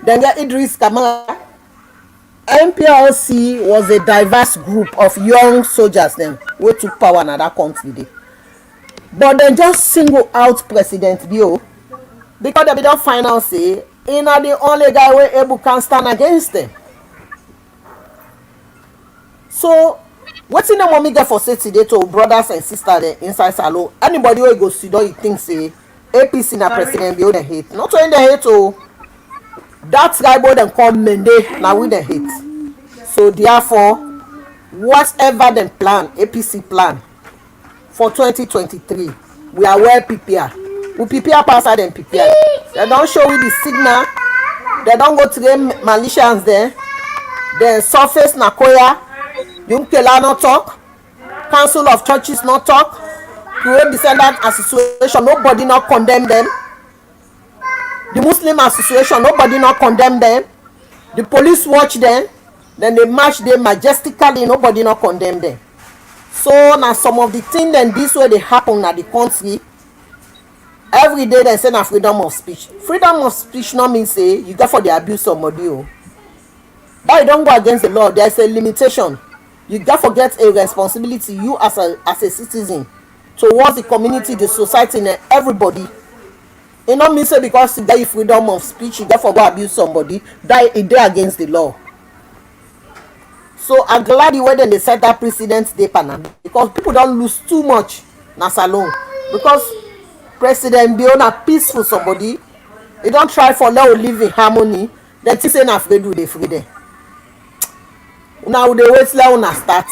dem get Idris Kamara. NPRC was a diverse group of young soldiers dem wey took power na that country dey. But dem just single out President Bio because dem don find out say e na the only guy wey able can stand against them. So wetin dem want me get for say today to brothers and sisters dem inside salon, anybody wey go sit down you think say APC na President Bio dem hate, not only dem hate o, that guy boy dem call Mende na we dem hate. So therefore, whatever dem plan, APC plan for 2023, we are well prepared. We prepare pass dem prepare. They don show we the signal. They don go train militians there. Then surface Nakoya, Yunkela not talk, Council of Churches not talk, Create Descendant Association, nobody not condemn them. The Muslim Association, nobody not condemn them. The police watch them, then they march them majestically, nobody not condemn them. So now some of the things then this way they happen at the country. Every day they say na freedom of speech. Freedom of speech not mean say you got for the abuse somebody. Oh. But you don't go against the law. There is a limitation. You got to get a responsibility, you as a citizen, towards the community, the society, and everybody. It not mean say because you get freedom of speech, you got to go abuse somebody. That it dey against the law. So I'm glad the way they set that precedent dey panam, because people don't lose too much na salon. Because President Bio na peaceful somebody, he don't try for let live in harmony. Then he say na free do they free them. Una dey wait let una start.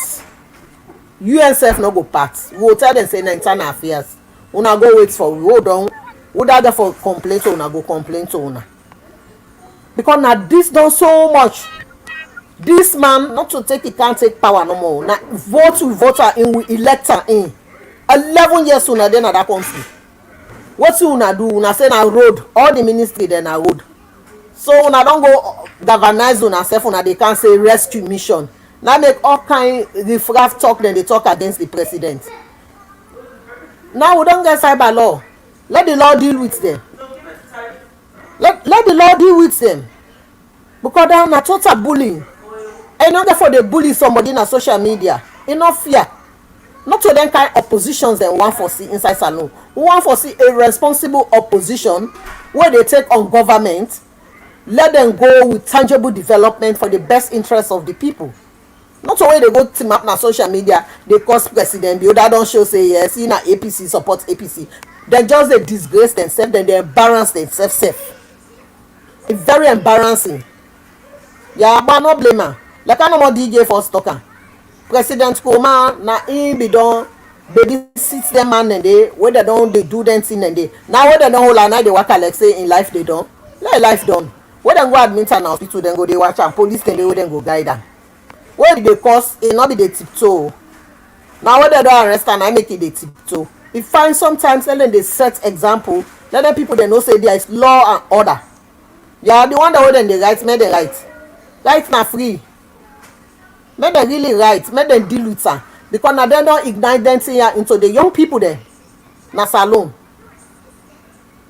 UNSF no go part. We go tell them say na internal affairs. Una go wait for we. Hold on. Who that get for complaint to una go complain to una. Because na this done so much. This man not to take, he can't take power no more. Na vote we vote her in, we elect her in. 11 years una dey na that country. Wetin una do? Una say na road. All the ministry dem na road. So una don go galvanize una sef, una dey can say rescue mission. Now make all kind riffraff talk, then they talk against the president. Now we don't get cyber law. Let the law deal with them. Let the law deal with them. Because they are total bullying. And not therefore they bully somebody in social media. Enough fear. Not to them kind of oppositions that one foresee inside salon. We want foresee a responsible opposition where they take on government. Let them go with tangible development for the best interest of the people. Not the way they go team up na social media, they cause president, the other don't show say yes, see na APC support APC. They just they disgrace themselves, then they embarrass themselves. It's very embarrassing. Yeah, but no blame her. Like I no more DJ for talker. President Koma na him be done baby sit them man and they where they don't they do them thing and they now where they don't hold and now they work like say in life they don't. Let life done. Where they go admit and hospital then go they watch and police then they go guide them. Where did they cause it not be the tiptoe? Now when they don't arrest and I make it the tiptoe. We find sometimes let them they set example. Let them people they know say there is law and order. Yeah, the one that hold them the right, make them right. Right now free. Make them really right. Make them deal with her. Because now they don't ignite them into the young people there. Na salon.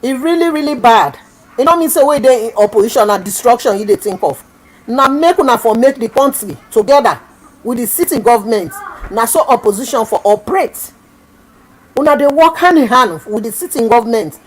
It really, really bad. You know mean say way they in opposition and destruction you they think of. Now make una for make the country together with the sitting government. Now so opposition for operate. Una they work hand in hand with the sitting government.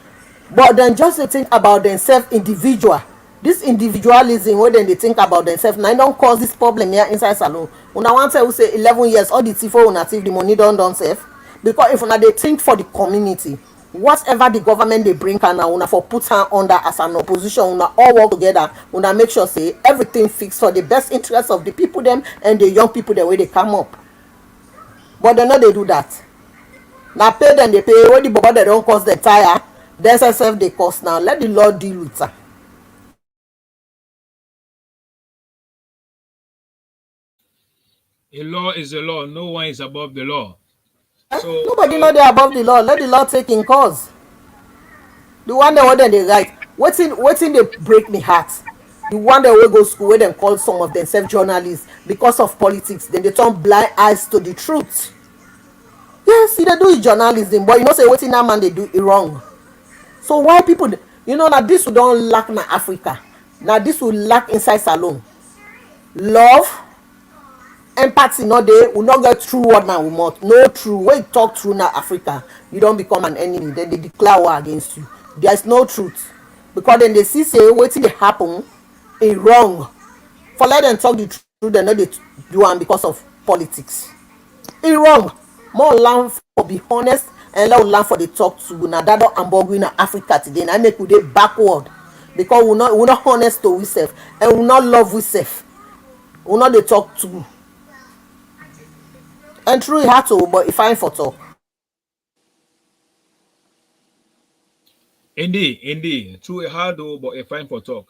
But then just they think about themselves individual. This individualism where then they think about themselves. Now don't cause this problem here inside salon. Una want to say 11 years all the tifo una thief the money don't self. Because if una they think for the community. Whatever the government they bring and now una for put her under as an opposition, una all work together, una make sure say everything fixed for the best interest of the people them and the young people the way they come up. But they know they do that. Now pay them they pay when the baba they don't cost the tire, the SSF they cost now. Let the law deal with her. A law is a law. No one is above the law. So nobody know they above the law. Let the law take in cause. The one that what they write, waiting they break me heart. The one that will go school where them call some of themselves journalists because of politics. Then they turn blind eyes to the truth. Yes, they do it journalism, but you know say waiting that man they do it wrong. So why people, you know that this will don't lack na Africa. Now this will lack inside salon. Love. Empathy not there, will not get through what now we must. No true. When you talk through now Africa, you don't become an enemy. Then they declare war against you. There is no truth. Because then they see say waiting they happen is wrong. For let them talk the truth, they know they do one because of politics. It's wrong. More learn for be honest and let learn for the talk to now that don't hamburg in Africa today. And I make we backward. Because we're not honest to ourselves and we not love ourselves. We not they talk to. And true it had to, but if I for talk. Indeed. True it hard though, but if fine for talk.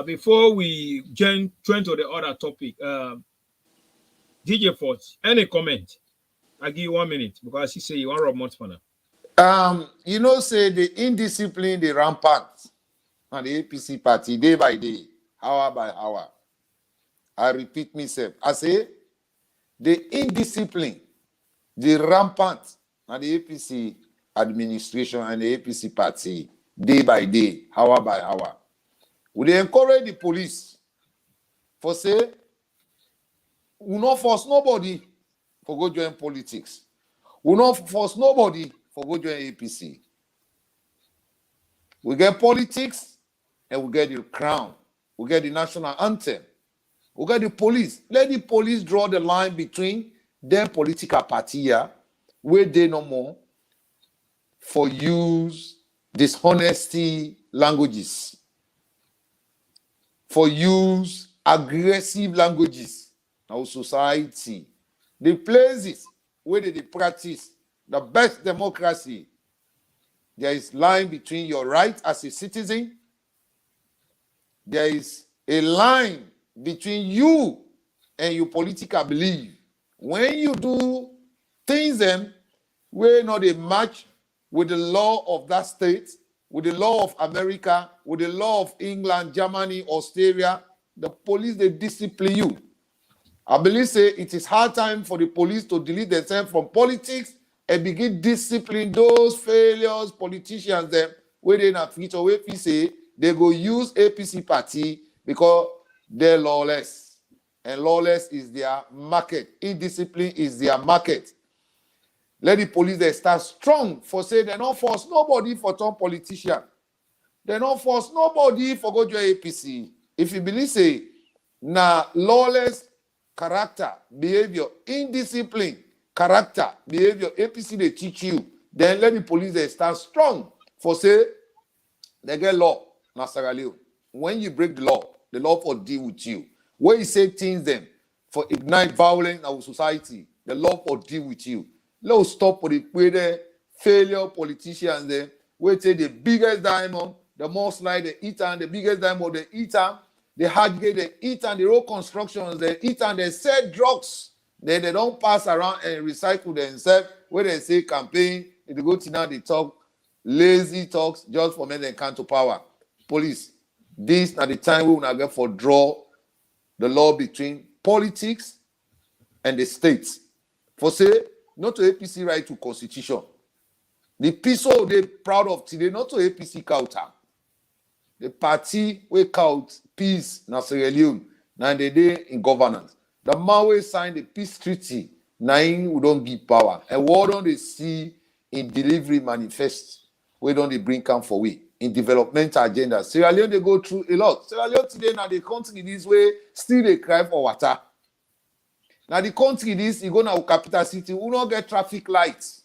Before we turn to the other topic, DJ Force, any comment? I give you 1 minute because he say you want Rob months for now. You know, say the indiscipline, the rampant, and the APC party day by day, hour by hour. I repeat myself. I say the indiscipline, the rampant, and the APC administration and the APC party day by day, hour by hour. We dey encourage the police for say, we not force nobody for go join politics. We not force nobody for go join APC. We get politics and we get the crown. We get the national anthem. We get the police. Let the police draw the line between them political party here, where they no more for use dishonesty languages, for use aggressive languages. our society, the places where they practice the best democracy, there is line between your right as a citizen. There is a line between you and your political belief. When you do things them where not a match with the law of that state, with the law of America, with the law of England, Germany, Australia, the police, they discipline you. I believe say it is hard time for the police to delete themselves from politics and begin discipline those failures, politicians them where they not fit or where we say they go use APC party because they're lawless. And lawless is their market. Indiscipline is their market. Let the police they start strong for say they don't force nobody for turn politician. They don't force nobody for go to APC. If you believe say na lawless character, behavior, indiscipline, character, behavior, APC they teach you, then let the police they stand strong for say they get law na Sierra Leone. When you break the law for deal with you. When you say things them for ignite violence in our society, the law for deal with you. Let us stop for the failure politicians there. We take the biggest diamond, the most like they eat and the biggest diamond they eat and the hard gate they eat and the road constructions they eat and they sell drugs. Then they don't pass around and recycle themselves. Where they say campaign, if they go to now they talk lazy talks just for men they come to power. Police, this at the time we will get for draw the law between politics and the states. For say, not to APC right to constitution. The PISO they proud of today, not to APC counter. The party we count peace na Sierra Leone, na the day in governance. The man we signed the peace treaty, na him we don't give power. And what don't they see in delivery manifest? We don't they bring come for we in developmental agenda. Sierra Leone they go through a lot. Sierra Leone today now the country this way still they cry for water. Now the country this you go now capital city, we not get traffic lights.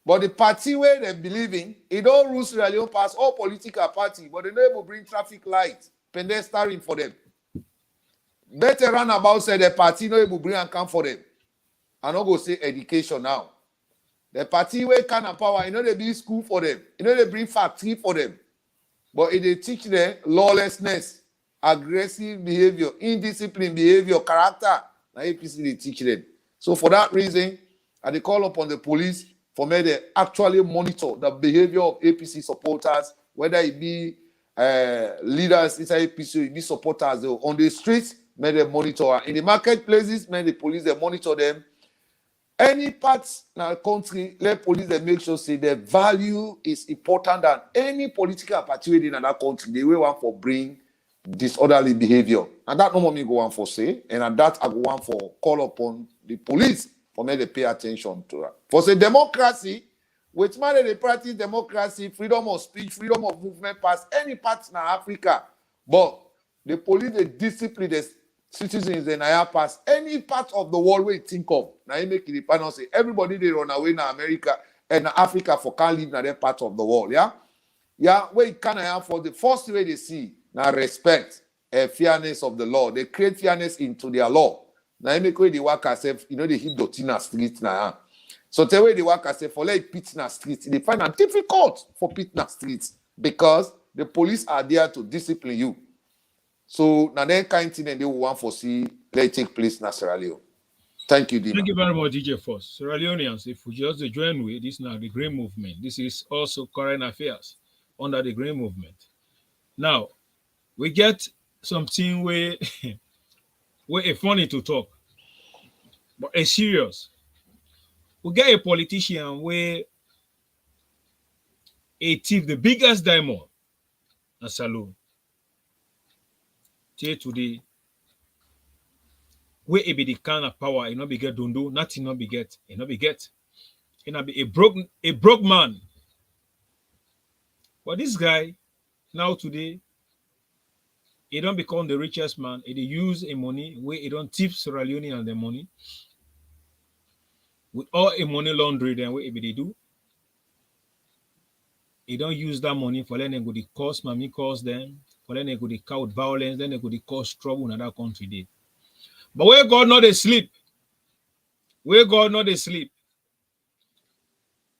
But the party where they believe in, it don't rule Sierra Leone pass all political party, but they never bring traffic lights, pedestrian for them. Better run about say the party no able bring and come for them. I not go say education now. The party where can and power, you know they build school for them, you know they bring factory for them. But if they teach them lawlessness, aggressive behavior, indisciplined behavior, character, now APC they teach them. So for that reason, I call upon the police for me to actually monitor the behavior of APC supporters, whether it be leaders inside APC, it be supporters on the streets, may they monitor. In the marketplaces, may the police they monitor them. Any parts in our country, let police they make sure say the value is important than any political party in that country. They will want for bring disorderly behavior. And that no more me go on for say, and that I go on for call upon the police for me to pay attention to that. For say democracy, which man they practice democracy, freedom of speech, freedom of movement past any part in Africa. But the police they discipline the citizens in Naya pass any part of the world where you think of. Now you make it the panel say everybody they run away in America and Africa for can't live in that part of the world. Yeah. Yeah, where you can have for the first way they see now respect and fairness of the law. They create fairness into their law. Now you make way they work as if you know they hit Dotina street now. So the way they work as if for like Pitna street, they find it difficult for Pitna streets because the police are there to discipline you. So now that kind of thing they will want for see let it take place in Sierra Leone. Thank you, Dima. Thank you very much, DJ Force. Sierra Leoneans, if we just join with this now, the Green Movement. This is also current affairs under the Green Movement. Now, we get something where it's funny to talk, but it's serious. We get a politician where a thief, the biggest diamond, a saloon. Today, where it be the kind of power, it not be get don't do, nothing not be get, it not be get. It not be a broke man. But this guy, now today, he don't become the richest man. He use a money where he don't tip Sierra Leone and the money. With all a money laundry, then what they do, he don't use that money for letting go the cause, mammy cause them, for letting go the cause violence, then they go the cause trouble in that country. Day. But where God not asleep, where God not asleep.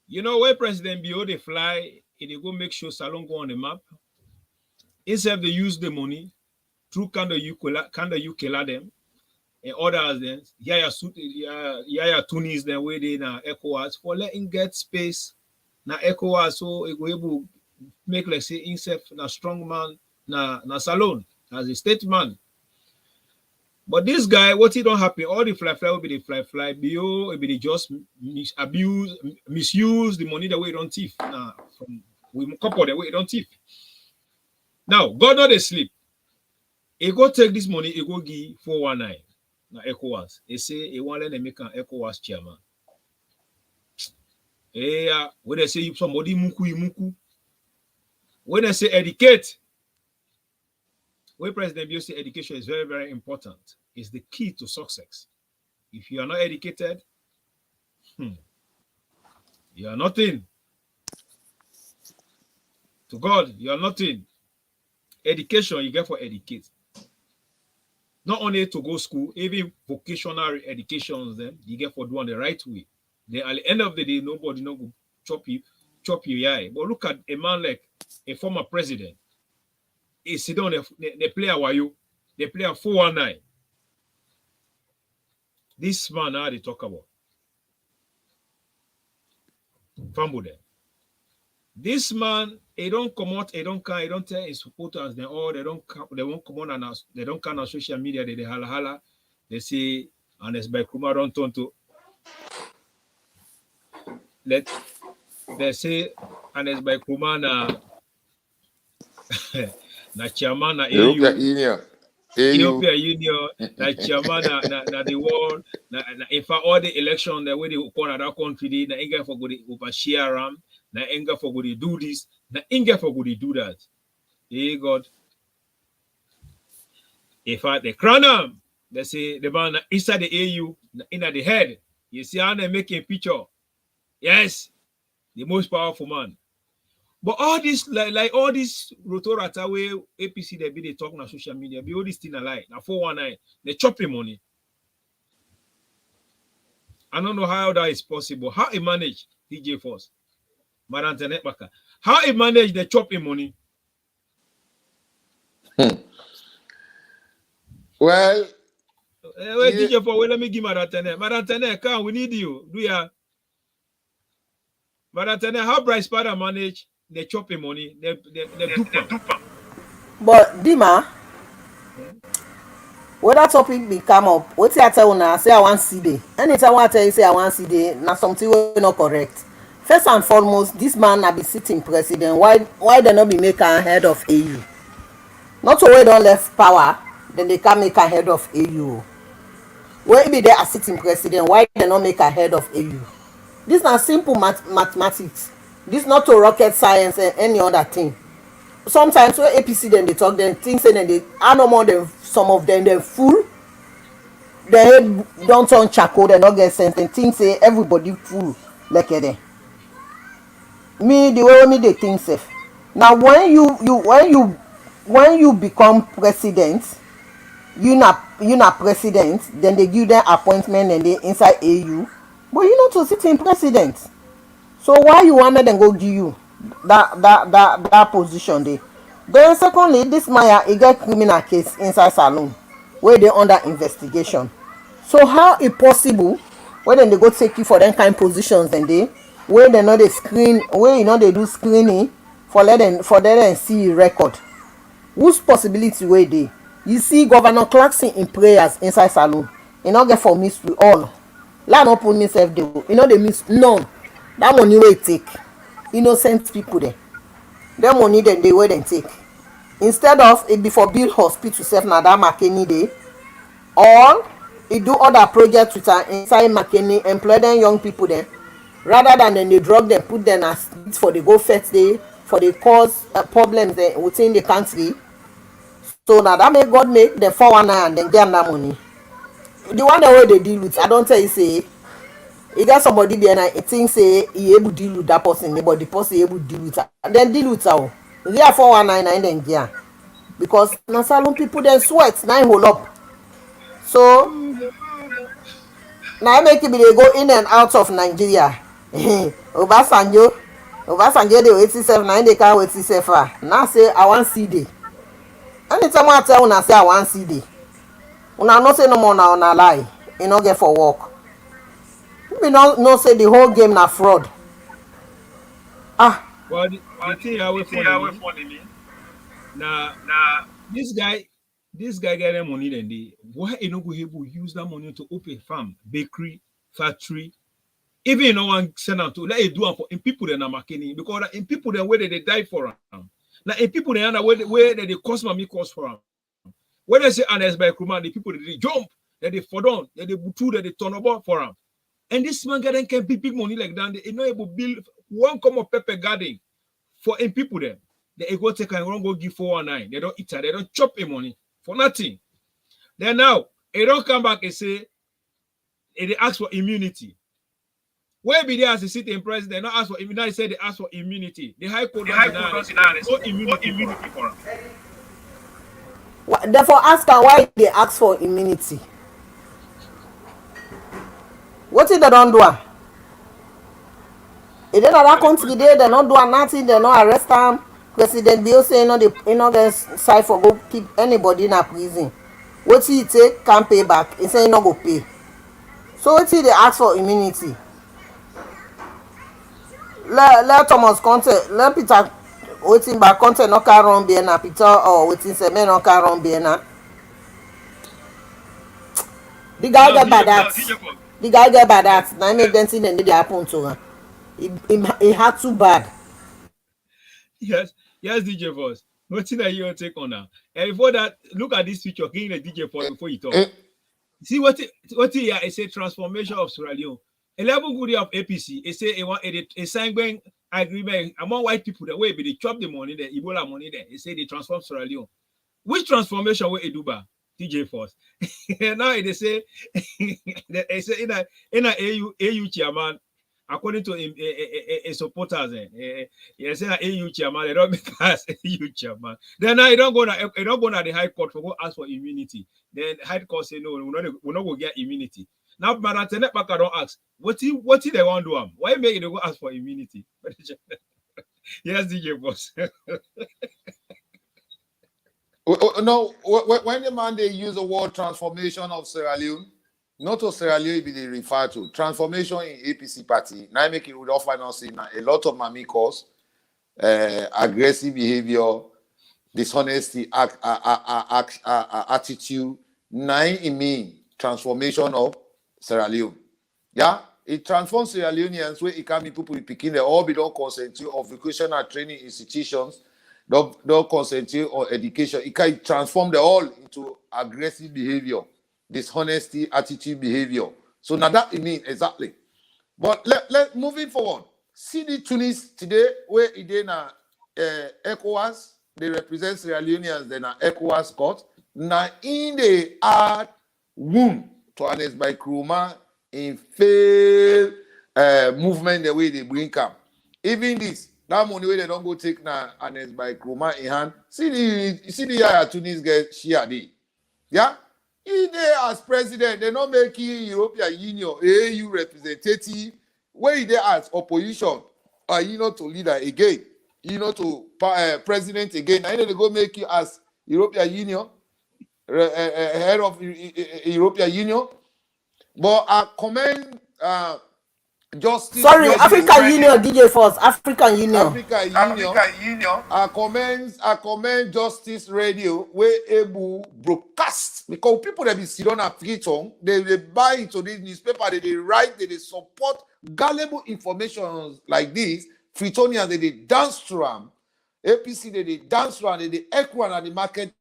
You know where President Bio they fly, they go make sure Salon go on the map. Instead they use the money through kind of you kill them and others then Yaya Tunis then where they na ECOWAS for letting get space na ECOWAS so it go able make like say himself na strong man na Salon as a statesman. But this guy, what he don't happen, all the fly will be the fly, bio, it be the just misuse the money the way it don't thief. Now, from we couple the way it don't thief. Now, God not asleep. He go take this money, he go give 419. Now, ECOWAS. He say he want to make an ECOWAS chairman. When they say somebody muku. When they say educate, when President Bio say education is very, very important. It's the key to success. If you are not educated, you are nothing. To God, you are nothing. Education, you get for educate. Not only to go school, even vocational educations, then you get for doing the right way. Then at the end of the day, nobody no go chop you eye. But look at a man like a former president. He sit down, they play a wayo, they play a 419. This man now they talk about. Fambude. This man, he don't come out, he don't tell his supporters, they won't come on and they don't come on social media, they holla. They say, and it's by Kuma don't turn to they say, and it's by Kuma na chairman na European Union, na chairman na the world, na in fact all the election the way they go on that country, na inga for good overshare ram, na inga for good do this, na inga for good do that. Hey God. In fact the crown they say the man inside the AU, in the head, you see how they making a picture. Yes, the most powerful man. But all this, like all this rotorata way APC they talk on social media, be all this thing alike. Now 419, they chopping money. I don't know how that is possible. How he manage DJ Force, Madam Tenet Baka? How he manage the chopping money? Well, DJ Force, well, let me give Madam Tenet. Madam Tenet, come, we need you. Do ya? Madam Tenet, how Bryce Spada manage the chopping money? The dupa. But Dima, when that topic be come up, what I tell you now, say I want CD. Anytime I tell you say I want CD, now something will not correct. First and foremost, this man na be sitting president. Why they not be make a head of AU? Not to wait on left power, then they can make a head of AU. Where be they are sitting president? Why they not make a head of AU? This na simple mathematics. This not to rocket science and any other thing. Sometimes when APC then they talk, then things and then they are no more than some of them they fool. Their head don't turn charcoal, they not get sense. And things say everybody fool like that. Me the way me they think safe. Now when you become president, you not president, then they give them appointment and they inside AU, but you know to sit in president. So why you want me then go give you that position there? Then secondly, this Maya he get criminal case inside Salon where they under investigation. So how it possible when they go take you for them kind of positions and they where they know they screen, where you know they do screening for them see record? Whose possibility where they? You see Governor Clarkson in prayers inside Salon. You know get for miss we all. Let not put myself there. You know they miss none. That money wey take innocent people there. That money then they wey dem take. Instead of it before build hospital self na that Makeni dey, or it do other projects with inside Makeni, employ them young people there, rather than then they drug them, put them as for the go first day, for the cause problems within the country. So now that make God make the 419 and then get that money. The one that way they deal with, I don't tell you say. You got somebody there and I think say he able to deal with that person, but the person able to deal with her. And then deal with her. They are 419 then yeah. Because na Salon people then sweat, 9 hold up. So now make it be they go in and out of Nigeria. Obasanjo dey 87, now they can't wait 87. Now say I want CD. Anytime I tell una say I want CD, una no say no more now, una lie. You no get for work. We no say the whole game na fraud. Well, the thing I will funny me. Now, this guy get them money then they why he no go able use that money to open farm, bakery, factory, even you no one send them to let it do am for in people that are making because in people that where they die for them. Now in people that are where they cost money cost for them. When they say honest by Kruma, the people that they jump, that they fall down, that they butu, that they turn about for them. And this man garden can be big money like that. They not able to build one common pepper garden for in people there. They go take and run go give 419. They don't eat it, they don't chop the money for nothing. Then now they don't come back and say they ask for immunity. Where be there as a sitting president, they not ask for immunity, they say they ask for immunity. The high court does no immunity for them. Therefore, ask her why they ask for immunity. What if they don't do am? If they not country there, they don't do nothing, they not arrest them. President Bill say you know get side for go keep anybody in a prison. What he take can't pay back. He say he not go pay. So what if they ask for immunity? Let Thomas Conte, let Peter waiting back Conte no can run be na Peter or waiting say me no can run be na. The guy get bad at. The guy get bad at. Now make them think they happen to him. He had too bad. Yes, DJ Force. Nothing that you take on now. And before that, look at this picture. King the DJ Force before you talk. See what here is a transformation of Sierra Leone. 11 good of APC. It say a sanguine agreement among white people that way, but they chop the money there, Ebola money there. They say they transform Sierra Leone. Which transformation will Eduba? DJ Force. Now they say they say in a AU chairman. According to a supporters, they say AU chairman, they don't make us AU chairman. Then now you don't go to the high court for go ask for immunity. Then high court say no, we're not go get immunity. Now, Maratenet Baka don't ask, what they want to do? Why make it go ask for immunity? Yes, DJ Boss. No, when the man they use the word transformation of Sierra Leone, not to Sierra Leone be they refer to transformation in APC party. Now I make it with all financing a lot of mamikos, aggressive behavior, dishonesty, attitude. Now it mean transformation of Sierra Leone. Yeah, it transforms Sierra Leoneans where it can be people picking the all be don't concentrate on vocational training institutions, don't concentrate on education. It can transform the all into aggressive behavior, dishonesty, attitude, behavior. So now that it means exactly. But let moving forward. See the Tunis today where it is na ECOWAS, they represent Sierra Leoneans, then na ECOWAS court. Now in the art wound to honest by Kruma in failed movement the way they bring up. Even this, that money where they don't go take now honest by Kruma in hand. See the Tunis get share day. Yeah? He there as president, they not making European Union, AU representative, where he there as opposition, or you know to leader again, you know to president again. And then they go make you as European Union, head of European Union. But I commend Justice. Sorry, African Union, DJ Force, African Union. I commend Justice Radio where able broadcast because people that be sit on a freeton, they buy into this newspaper, they write, they support gullible information like this. Freetonians they dance to them, APC they dance to them, they echo at the market.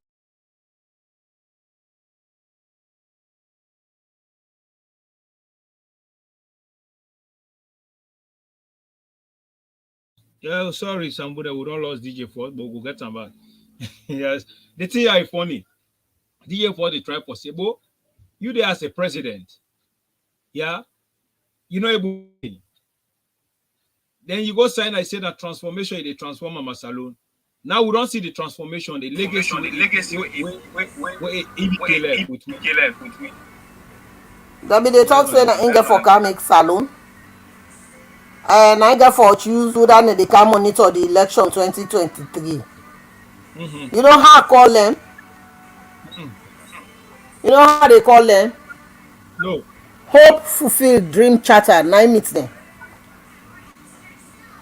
Yeah, sorry, somebody would not lost DJ Force, but we'll get them back. Yes, the thing is funny. DJ Force they try possible. You there as a president, yeah, you know able. Then you go sign. I say that transformation they transform a salon. Now we don't see the transformation, the legacy, where EBK left with me. That be they talk say na Inge for car make salon. And I get for choose whether they can monitor the election 2023. You know how I call them? You know how they call them? No. Hope fulfilled dream charter 9 meets them.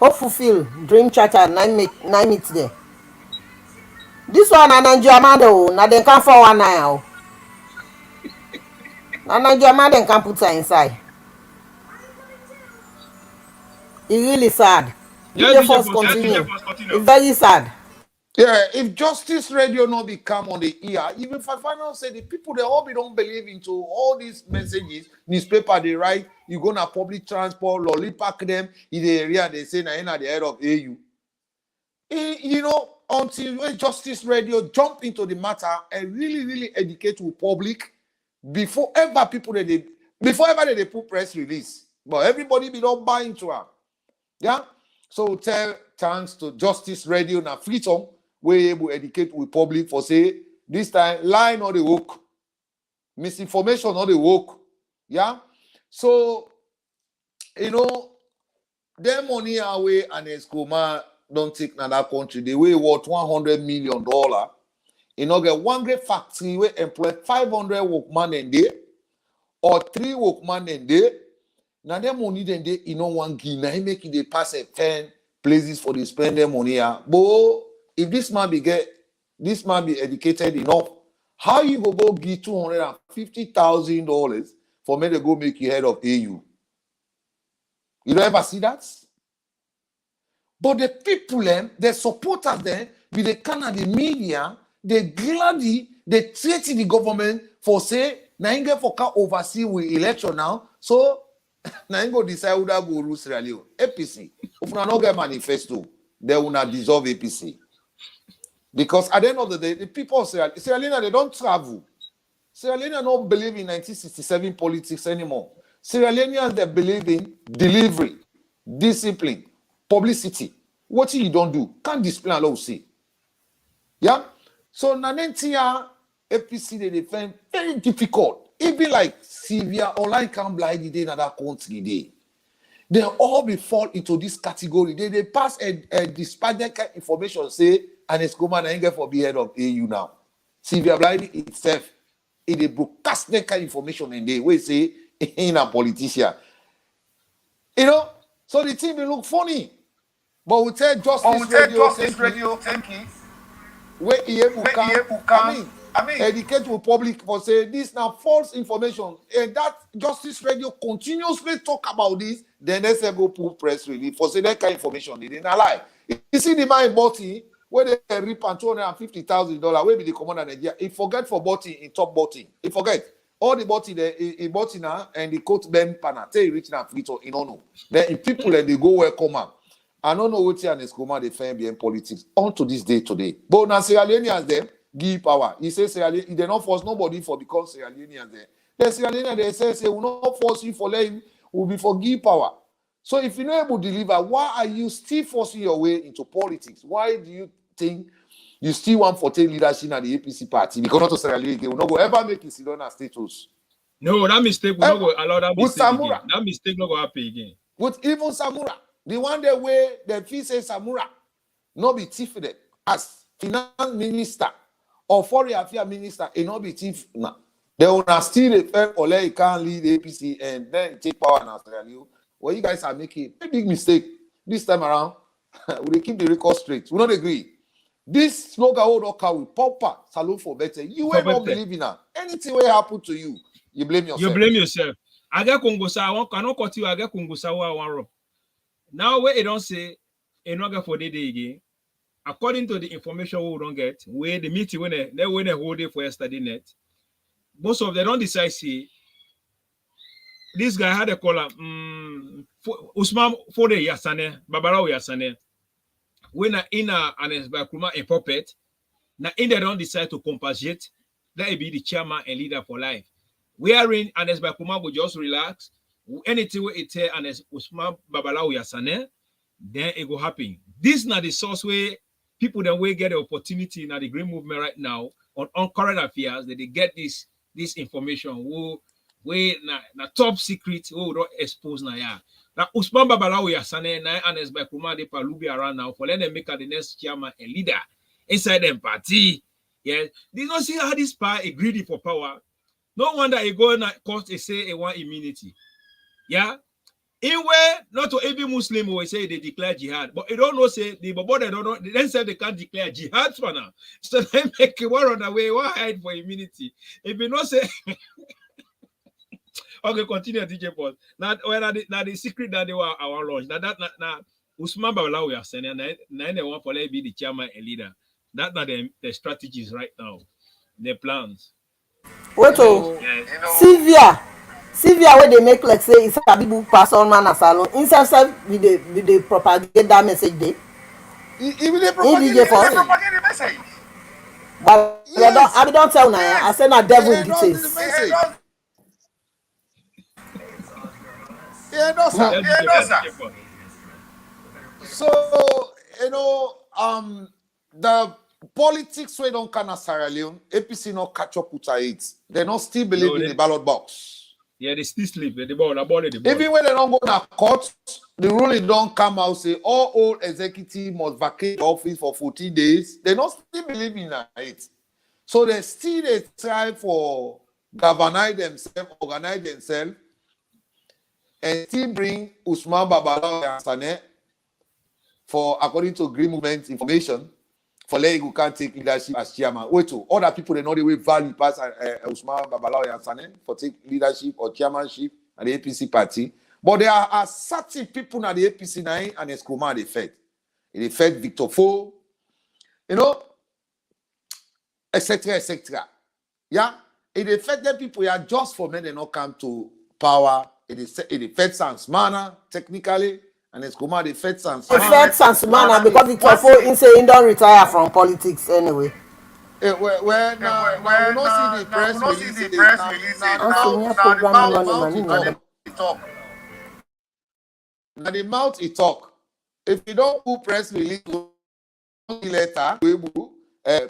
Hope fulfilled dream charter 9 meets them. This one na Nigeria man o, na dem can 419 o. Na Nigeria man dem can put her inside. It's really sad. Yeah, If they first continue, it's very sad. Yeah, if Justice Radio not become on the ear, even if I find out say the people they all be don't believe into all these messages, newspaper they write, you go na public transport, lollipop them in the area they say na the head of AU. You know, until Justice Radio jump into the matter and really educate the public before ever they put press release. But everybody be don't buy into her. Yeah. So tell thanks to Justice Radio na freedom. We able educate with public for say this time lie not the woke, misinformation not the woke. Yeah. So you know, them money away and Escoma don't take another country. They weigh worth $100 million. You know, get one great factory we employ 500 workmen in there or 3 workmen in there. Now them money then they you know one guinea make it they pass a 10 places for they spend their money. But if this man be educated enough, how you go give $250,000 for me to go make you head of AU? You don't ever see that? But the people, the supporters, with the kind of the media, they gladly, they treat the government for say, na inge for can oversee with election now, so na ingo decide who that go rule Sierra Leone. APC, if na not get manifesto, they will not dissolve APC. Because at the end of the day, the people of Sierra Leone, they don't travel. Sierra Leone don't believe in 1967 politics anymore. Sierra Leoneans, they believe in delivery, discipline, publicity. What you don't do, can't display a law say. Yeah? So Nanentia APC they defend very difficult. Even like Sylvia online can blind the day in another country day. They all be fall into this category. They pass a disparate information say and it's going to for be head of AU now. Sylvia Blind itself, it broadcast that kind of information and they will say in a politician. You know, so the team will look funny. But we tell Justice Radio, thank you. Where he able come, I mean, educate the public for say this now false information. And that Justice Radio continuously talk about this, then they say go put press release for say that kind of information they didn't lie. You see the man botty where they rip and $250,000, where be the commander Nigeria. He forget for botty in top botty. He forget. All the botty there, he botty now and the coat them pana. Tell you rich now frito in no. Then if people and they go welcome him. I don't know what and Escoma they find behind politics on to this day today. But now Sierra Leoneans them give power. He says Sierra Leone, they don't force nobody for because Sierra Leoneans there. The Sierra Leoneans they say will not force you for letting will be for give power. So if you're not able to deliver, why are you still forcing your way into politics? Why do you think you still want for take leadership at the APC party? Because not to Sierra Leone will not go ever make it Sidona status. No, that mistake will not go allow that mistake Samura, again. That mistake not go happen again. With even Samura. The one day where the fee says Samura not be thief as finance minister or foreign affairs minister and not be thief now. They will not still refer or let it can't lead APC and then take power in Australia. Well, you guys are making a big mistake this time around. We keep the record straight. We don't agree. This slogan hold okay with Popper, salute for better. You will not believe in that. Anything will happen to you, you blame yourself. You blame yourself. I get Kongosa, I cannot cut you, I get Kongosa, I want. Now, where it don't say, it's not for the day again. According to the information we don't get, where the meeting when they hold it for yesterday net, most of them don't decide. See, this guy had a caller, Usman Fode Yasane, Babarao Yasane. When in an Bakuma a puppet, now in they don't decide to compensate, that will be the chairman and leader for life. Wherein Anes Bakuma will just relax. Anything where it and Usman Babalao Yasane, then it will happen. This is not the source where people that will get the opportunity in the green movement right now on current affairs, that they get this information who na top secret who don't expose na ya. Now Usman Babalawo ya sane na honest by Kuma de Palubi around now for let them make the next chairman a leader inside them party. Yeah, they don't see how this power is greedy for power. No wonder he go and cost a say a one immunity. Yeah. In where not to every Muslim will say they declare jihad, but you don't know say the Bobo they don't know they then say they can't declare jihad for now. So they make a war on the way, one hide for immunity. If you not say okay, continue DJ Paul. Now the secret that they were our launch. Now Usman Babalawo we are saying now they want for let be the chairman and leader. That's not the strategies right now, the plans. What Sylvia where they make like say it's a big pass on man as alone. Inside with the propagate that message there. Even they propagate the message. But yes. I don't tell now. I send a devil in details. Yeah, no, sir. So the politics we don't can Sierra Leone, APC not catch up with it. They not still believe in the ballot box. Yeah, they still sleep. The ball. Even when they don't go to court, the ruling don't come out say all old executive must vacate office for 14 days. They not still believe in it. So they still try for organize themselves, and still bring Usman Babalawo and Sane for, according to Green Movement information, for letting who can't take leadership as chairman. Wait to other people they know the way value pass Usman Babalawo and Sane for take leadership or chairmanship at the APC party. But there are certain people at the APC now and it's command effect. It affect Victor Fo, etc., etc. Yeah, it affect them people. Yeah, just for men they not come to power. It affects Sansmana technically, and it's command affects Sansmana. It affects Sansmana because Victor Fo say he don't retire from politics anyway. When we don't see the press release, now the mouth it talk. If you don't put press release letter, we will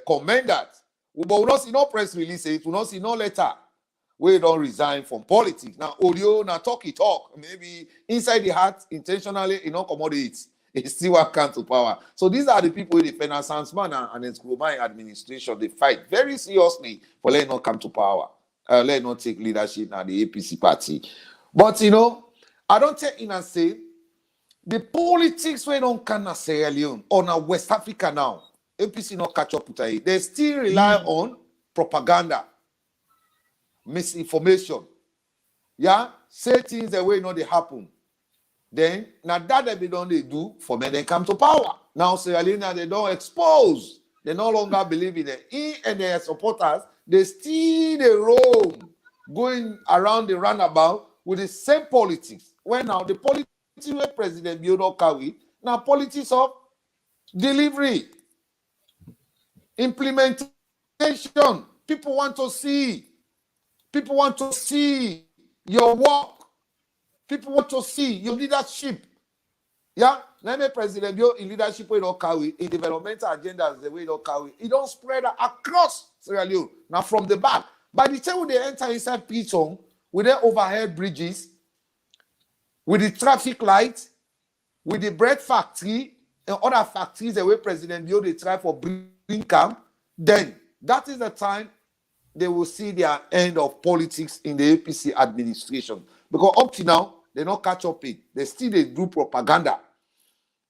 comment that. But we don't see no press release. It will not see no letter. We don't resign from politics. Now audio, now talk. Maybe inside the heart, intentionally, accommodates. It still will come to power. So these are the people who defend Sansman and Nkrumah administration. They fight very seriously for letting not come to power. Let not take leadership now the APC party. But I don't take in and say the politics we don't can Sierra Leone or now West Africa now. APC not catch up with it. They still rely on propaganda, misinformation. Yeah, say things the way they happen. Then now that they don't do for men, they come to power. Now Sierra Leone they don't expose. They no longer believe in it. He and their supporters, they still they roam, going around the roundabout with the same politics. When now the politics where President Biodo Kawi, now politics of delivery, implementation. People want to see. People want to see your work. People want to see your leadership. Yeah? Let me President Bio in leadership way don't carry, in developmental agendas the way don't carry. It don't spread across Sierra Leone. Now from the back. By the time they enter inside Piton, with their overhead bridges, with the traffic light, with the bread factory, and other factories the way President Bio they try for bring camp, then that is the time they will see their end of politics in the APC administration. Because up to now, they don't catch up it. They still they do propaganda.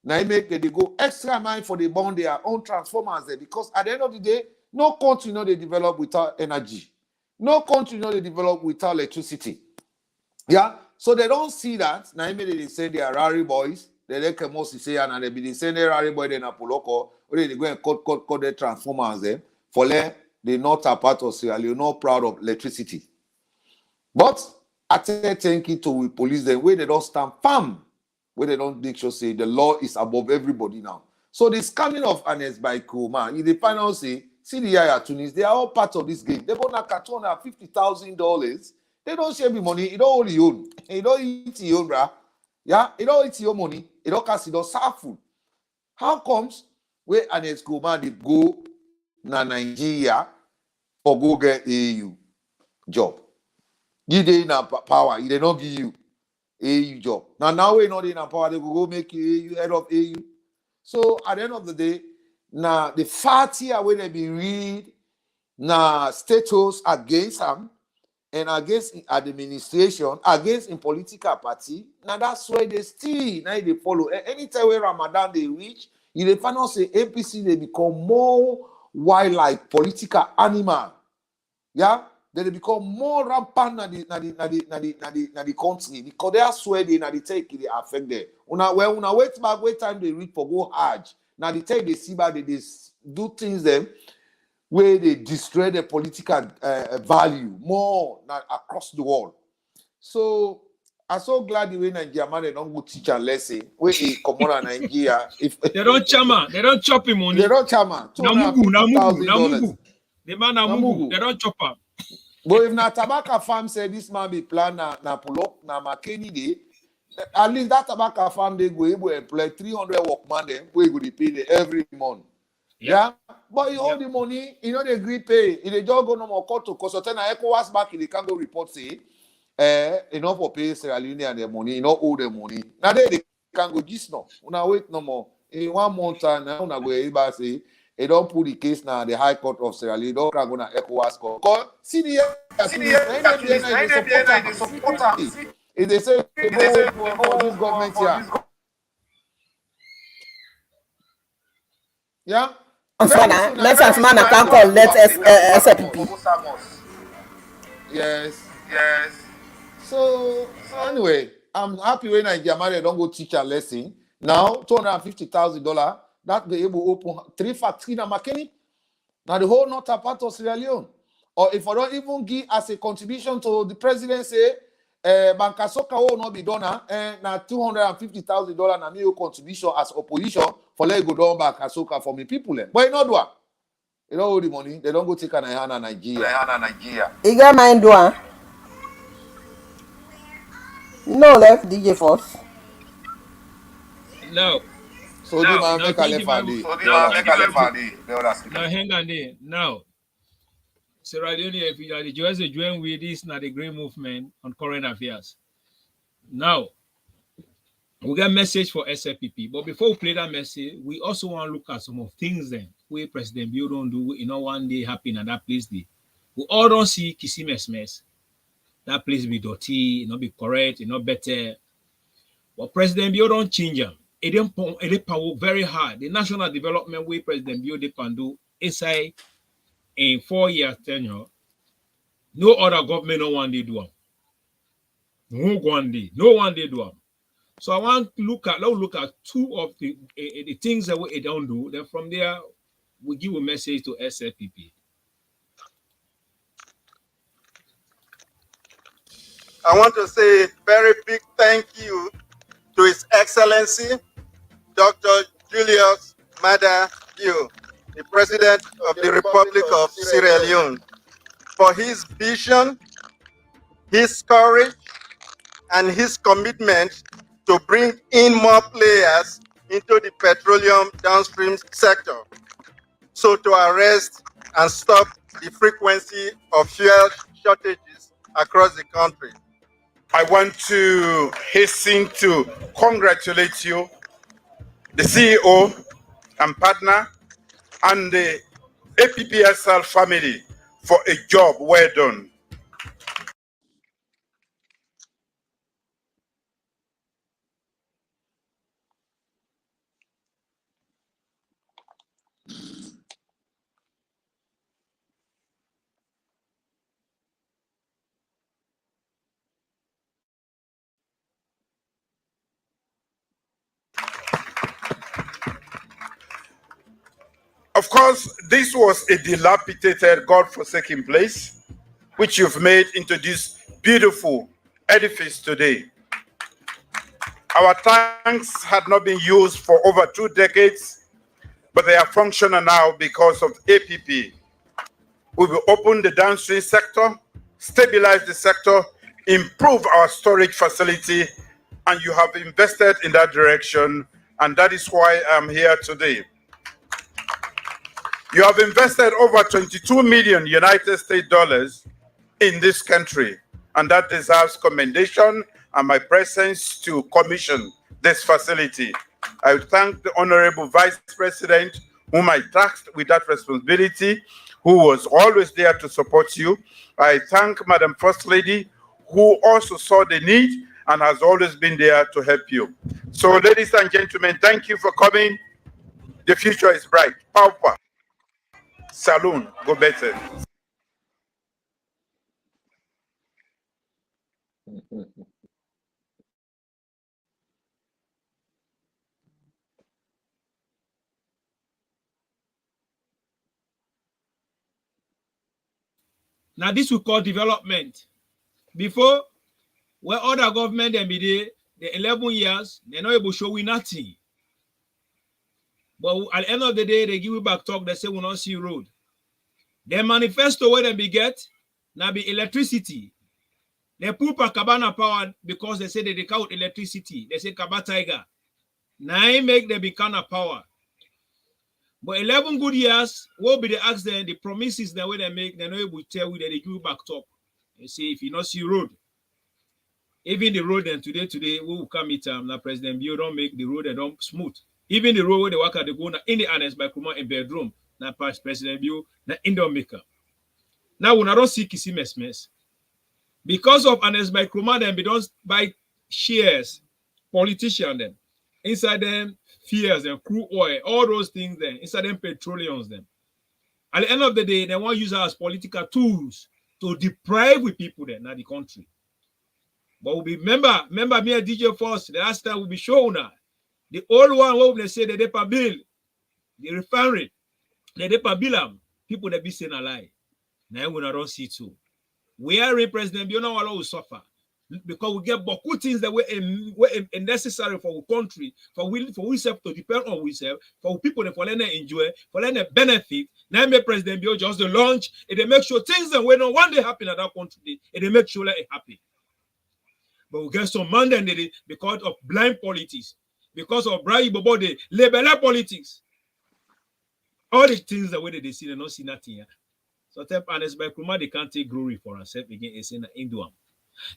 Now they go extra mile for the burn their own transformers there. Because at the end of the day, no country they develop without energy. No country they develop without electricity. Yeah? So they don't see that. Now they say they are Rari boys. They Kemoh Sesay and they be send their Rari boy then Apoloko. Or they go and cut their transformers there. For them, they not a part of Sierra Leone, not proud of electricity. But I thank you to police them where they don't stand firm, where they don't make sure say the law is above everybody now. So the scamming of Anes by Kuma, in the final say, see the Yaya Tunis, they are all part of this game. They bought a carton at $50,000. They don't share me money, it don't only own. It don't eat your own, brah. Yeah, it don't eat your money, it don't cast it don't serve food. How comes where an Escoma they go na Nigeria for go get AU job. You dey in power, they don't give you AU job. Now we not in power, they go make you AU head of AU. So at the end of the day, now the party where they be read na status against them and against administration, against in political party. Now that's why they still now they follow. Anytime where Ramadan they reach, you they find out say APC they become more wildlife political animal. Yeah, they become more rampant na the country because they are swear they na the take they affect them. Una wait back wait time they reach for go Hajj. Now the take they see back they do things them where they destroy the political value more across the world. So I'm so glad the way Nigeria man they don't go teach a lesson where he come on Nigeria. If they don't chama, they don't chop him money. They don't chama. Namugu. The man Namugu, they don't chop him. But if na tobacco farm say this man be plan na pull up na Makeni day, at least that tobacco farm they go able to employ 300 workmen them we go pay them every month. Yeah. But you hold the money, you know they agree pay. If they just go no more court to consult na ECOWAS back, they can go report say enough for pay Sierra Leone and their money, you know owe the money. Now they can go just no. Una wait no more. In 1 month time now una go able say they don't put the case now the High Court of Sierra Leone. Don't go na ECOWAS court. Because CDA support. If they say for this government here. Yeah. Let's man can call let's SLPP. Yes. So anyway, I'm happy when Nigeria don't go teach a lesson. Now $250,000 that be able to open 3 factories in Makeni. Now the whole north part of Sierra Leone. Or if I don't even give as a contribution to the presidency, Bankasoka will not be done and now $250,000 na me contribution as opposition for let go down back Kasoka for me people. But you know do it. You know the money, they don't go take an Ayana Nigeria. You got mind do no left DJ Force. No. So the man make a left. Now hang on there. Now. Sierra Leone, if you are the US join with this now the Green Movement on current affairs. Now, we got a message for SLPP, but before we play that message, we also want to look at some of things then where President Bill don't do, you know, one day happen at that place. We all don't see Kisimes mess. That place be dirty, not be correct, not better. But President Bill don't change them. It power very hard. The national development way President Bill they can do inside in 4 years tenure, no other government no one day do them. No one day do them. So I want to look at 2 of the things that we don't do. Then from there, we give a message to SLPP. I want to say a very big thank you to His Excellency, Dr. Julius Maada Bio, the President of the Republic of Sierra Leone, for his vision, his courage, and his commitment to bring in more players into the petroleum downstream sector, so to arrest and stop the frequency of fuel shortages across the country. I want to hasten to congratulate you, the CEO and partner, and the APPSL family for a job well done. Of course, this was a dilapidated, God-forsaken place, which you've made into this beautiful edifice today. Our tanks had not been used for over 2 decades, but they are functional now because of APP. We will open the downstream sector, stabilize the sector, improve our storage facility, and you have invested in that direction, and that is why I'm here today. You have invested over 22 million United States dollars in this country, and that deserves commendation and my presence to commission this facility. I would thank the Honorable Vice President, whom I tasked with that responsibility, who was always there to support you. I thank Madam First Lady, who also saw the need and has always been there to help you. So, ladies and gentlemen, thank you for coming. The future is bright. Paupa. Saloon, go better. Now this we call development. Before, where other government then be there, the 11 years, they're not able to show we nothing. But at the end of the day, they give you back talk, they say we not see road. Their manifesto where they be get, now be electricity. They put a cabana power because they say they count electricity. They say Kaba Tiger. Now I make them be kind of power. But 11 good years, what be the accident, the promises that way they make, they're not able to tell you that they give you back talk. They say if you not see road, even the road and today, we will come meet now President Bio don't make the road and don't smooth. Even the road where they work at the go now in the annex by Kuma in bedroom, now past President Bio, now in the maker. Now we don't see kissy mess. Because of annex by Kuma, then we don't buy shares, politician them. Inside them, fears and crude oil, all those things then, inside them petroleums them. At the end of the day, they want to use us as political tools to deprive with people then, not the country. But we remember me and DJ Force, the last time we'll be showing now. The old one, what they say, the DEPA bill, the refinery, the DEPA bill, people that be saying a lie. Now we don't see too. We are in President Biona will suffer because we get beaucoup things that were necessary for our country, for we self to depend on ourselves, for people that for them enjoy, for them benefit. Now make President Bio just the launch, and they make sure things that when one day happen at that country, and they make sure that it happen. But we get some man then because of blind politics, because of bribe about the liberal politics. All the things that way they see, they don't see nothing. So tell honest by Kuma, they can't take glory for ourselves again. It's in Induam.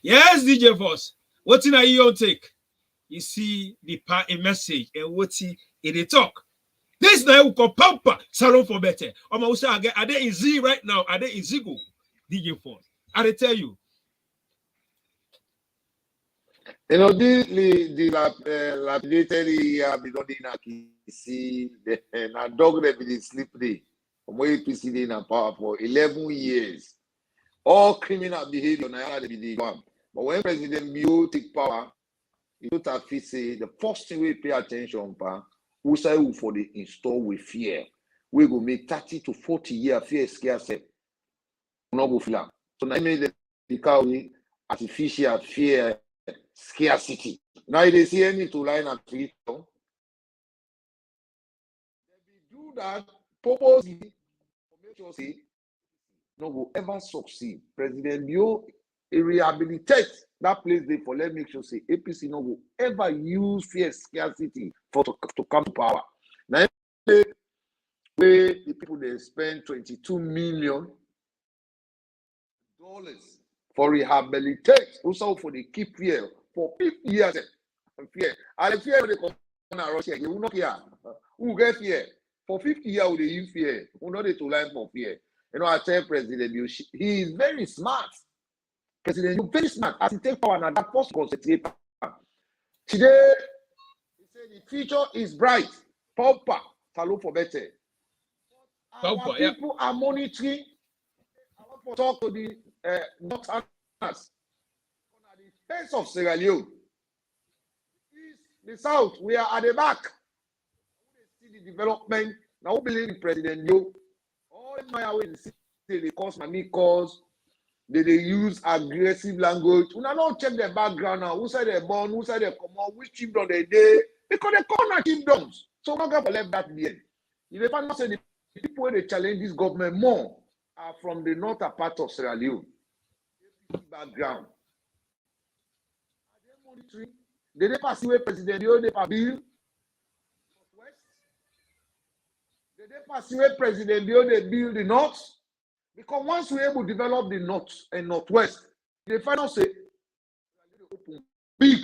Yes, DJ Voss. What in a year take? You see the part in message and what in the talk. This now we call Pampa Salon for better. I'm also are they in Z right now? Are they in Zigo? DJ Voss. I tell you. You know, the lapidated Bidodina see the dog that be sleep day from where APC in power for 11 years. All criminal behavior now be the one. But when President Bio take power, he don't have to say the first thing we pay attention who say who for the install with fear. We go make 30 to 40 year fear scarcity. No go feel. So now made the cow artificial fear. Scarcity. Now they see any to line up to it. They do that purposely to make sure say no will ever succeed. President Bio rehabilitate that place there for let make sure say APC no will ever use fear scarcity to come to power. Now where the people they spend $22 million for rehabilitate, also for the keep fear. For 50 years, fear. And fear they come to Russia, you will not care. Who get fear? For 50 years, they use fear. Who know they to learn for fear? You know, I tell President Bio, he is very smart. President Bio, very smart. As he take power now, that first concentrate. Today, he said the future is bright. Paupa, salon for better. Our people are monitoring. I want to talk to the Northerners. Face of Sierra Leone. The South, we are at the back. We see the development. Now we believe in President Bio. All my way they cause money cause. They use aggressive language. We don't check their background now. Who said they're born? Who said they come out? Which chiefdom they did? Because they call not chiefdoms. So we're not going to let that be. If they find say the people where they challenge this government more are from the northern part of Sierra Leone. Background. They never see where President Bio never bill. they persuade President Bio they build the north? Because once we're able to develop the north and northwest, they finally say big.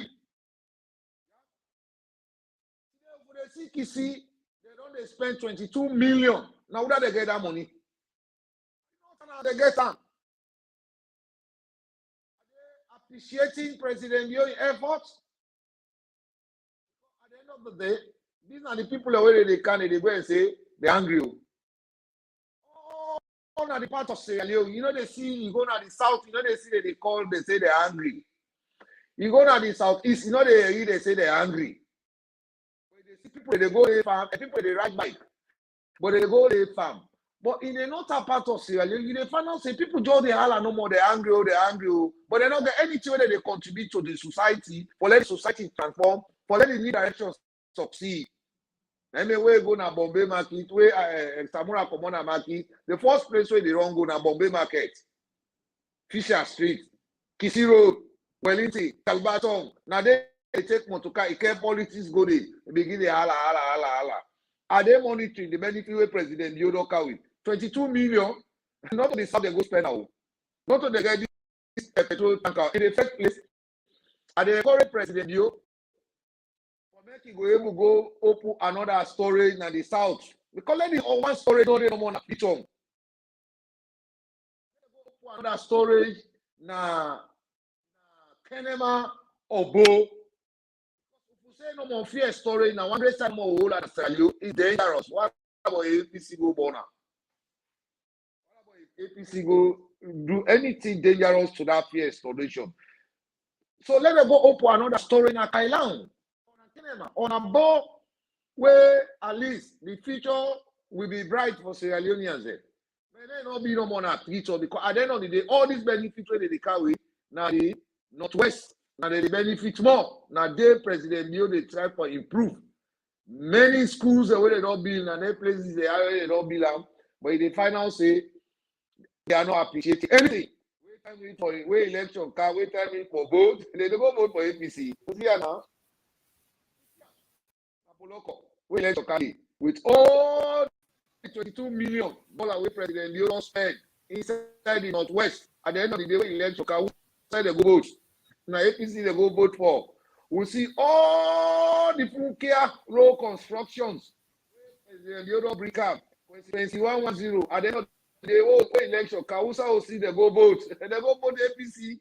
For the CKC, they don't spend 22 million. Now where they get that money? Now they get that. Appreciating President Bio's efforts. At the end of the day, these are the people where they can they go and say they're angry. Oh, now the part of Sierra Leone, you know they see you go to the south, you know they see that they say they're angry. You go to the southeast, you know they say they're angry. But they see people they go to farm, people they ride bike, but they go to farm. But in the northern part of Sierra Leone, you find out say people just they holler no more, they're angry, but they don't get anything where they contribute to the society, for let the society transform, for let the new direction succeed. I mean, we go na Bombay market, we Samura Komona market. The first place where they run go na Bombay market, Fisher Street, Kisi Road, Wellington, Talbaton. Now they take motoka, Ike politics go there. They begin the hala. Are they monitoring the benefit where President Yodo Kawi? 22 million. Not to the south they go spend now. Not to the guy this petrol tanker. In the first place, are they current President Yodo? He go able to go open another storage in the south. Because let the one storage no more na Pichon. Open another storage na Kenema Obo. If you say no more fear storage na 100 times more whole and sell you, it's dangerous. What about APC go born? What about APC go do anything dangerous to that fear storage? So let them go open another storage na Kailan. On a board where at least the future will be bright for Sierra Leoneans. But there not be no more na future because at the end of the day, all these benefits where they carry now the northwest, now they benefit more. Now they President Bio they try to improve. Many schools where they don't build and their places they are where they don't build, but they find out say they are not appreciating anything. Wait time for wait election car, wait time for vote, they don't go vote for APC. You see now. With all the $22 million where President Leo spent inside the northwest, at the end of the day, when election can inside the go vote. Now APC they go vote for. We'll see all the full care road constructions. President Leo don't break up. 2110 at the end of the day, when election can also see the go vote. They go vote the APC.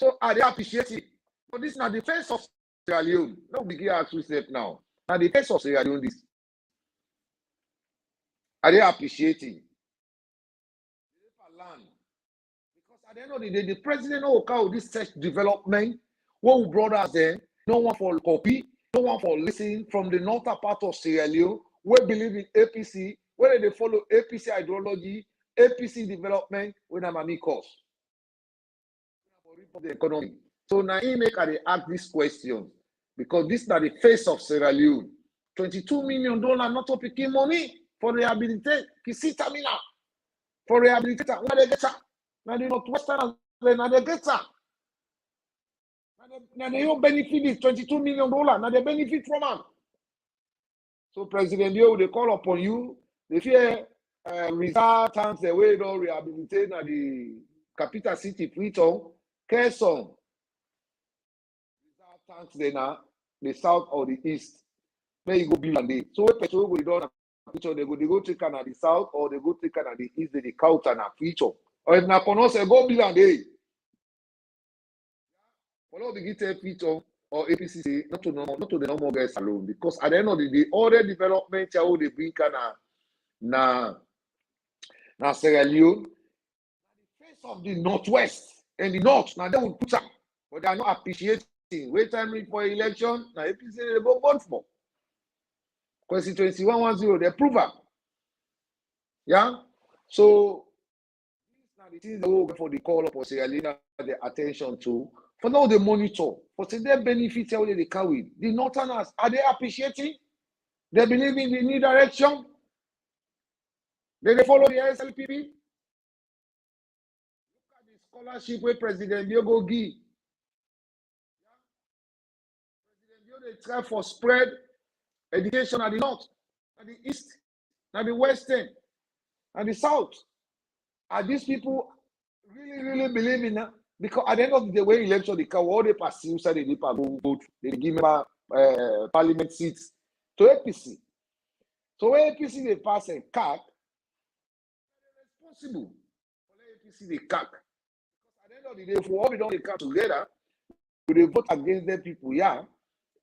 So are they appreciating? But this is not the face of Sierra Leone. No begin ask yourself now. Now the face of Sierra Leone this. Are they appreciating? Because at the end of the day, the president will call this such development. What we brought us there, no one for copy, no one for listening from the northern part of Sierra Leone. We believe in APC, whether they follow APC ideology, APC development, when I'm a cause. For the economy. So now he make they ask this question. Because this is the face of Sierra Leone. $22 million not to picking money for rehabilitate. Kisi Tamina. For rehabilitate. Now they get that. Now they northwestern now they get that. Now they don't benefit this $22 million. Now they benefit from them. So President Dio, they call upon you. They fear reserve tanks the way don't rehabilitate now the capital city Freetown, Kesson. Tanks they now the south or the east. Where you go build and they. So when petrol go down picture, they go take at the south or they go take at the east, they count and a feature. Or if na pronounce go build and they. Follow the guitar feature or APC say not to the normal guys alone. Because at the end of the day, all the development how they bring na Sierra Leone. The face of the northwest and the north, now they will put up, but they are not appreciating. Wait time for election, now APC they go vote for. Constituency 110, they prove up. Yeah? So these are the things that we go for the call up for Sierra Leone, the attention to. For now, they monitor. For their benefits, how they carry. The Northerners, are they appreciating? They believe in the new direction? They follow the SLPP? Look at the scholarship where President Diogo give. President Diogo they try for spread education at the north, at the east, now the Western, and the South. Are these people really believe in that? Because at the end of the day, when election they come, all they perceive say the people go vote, they give them parliament seats to APC. So when APC they pass a CAC, responsible for APC they CAC. At the end of the day, if all we don't they come together, we they vote against them people. Yeah.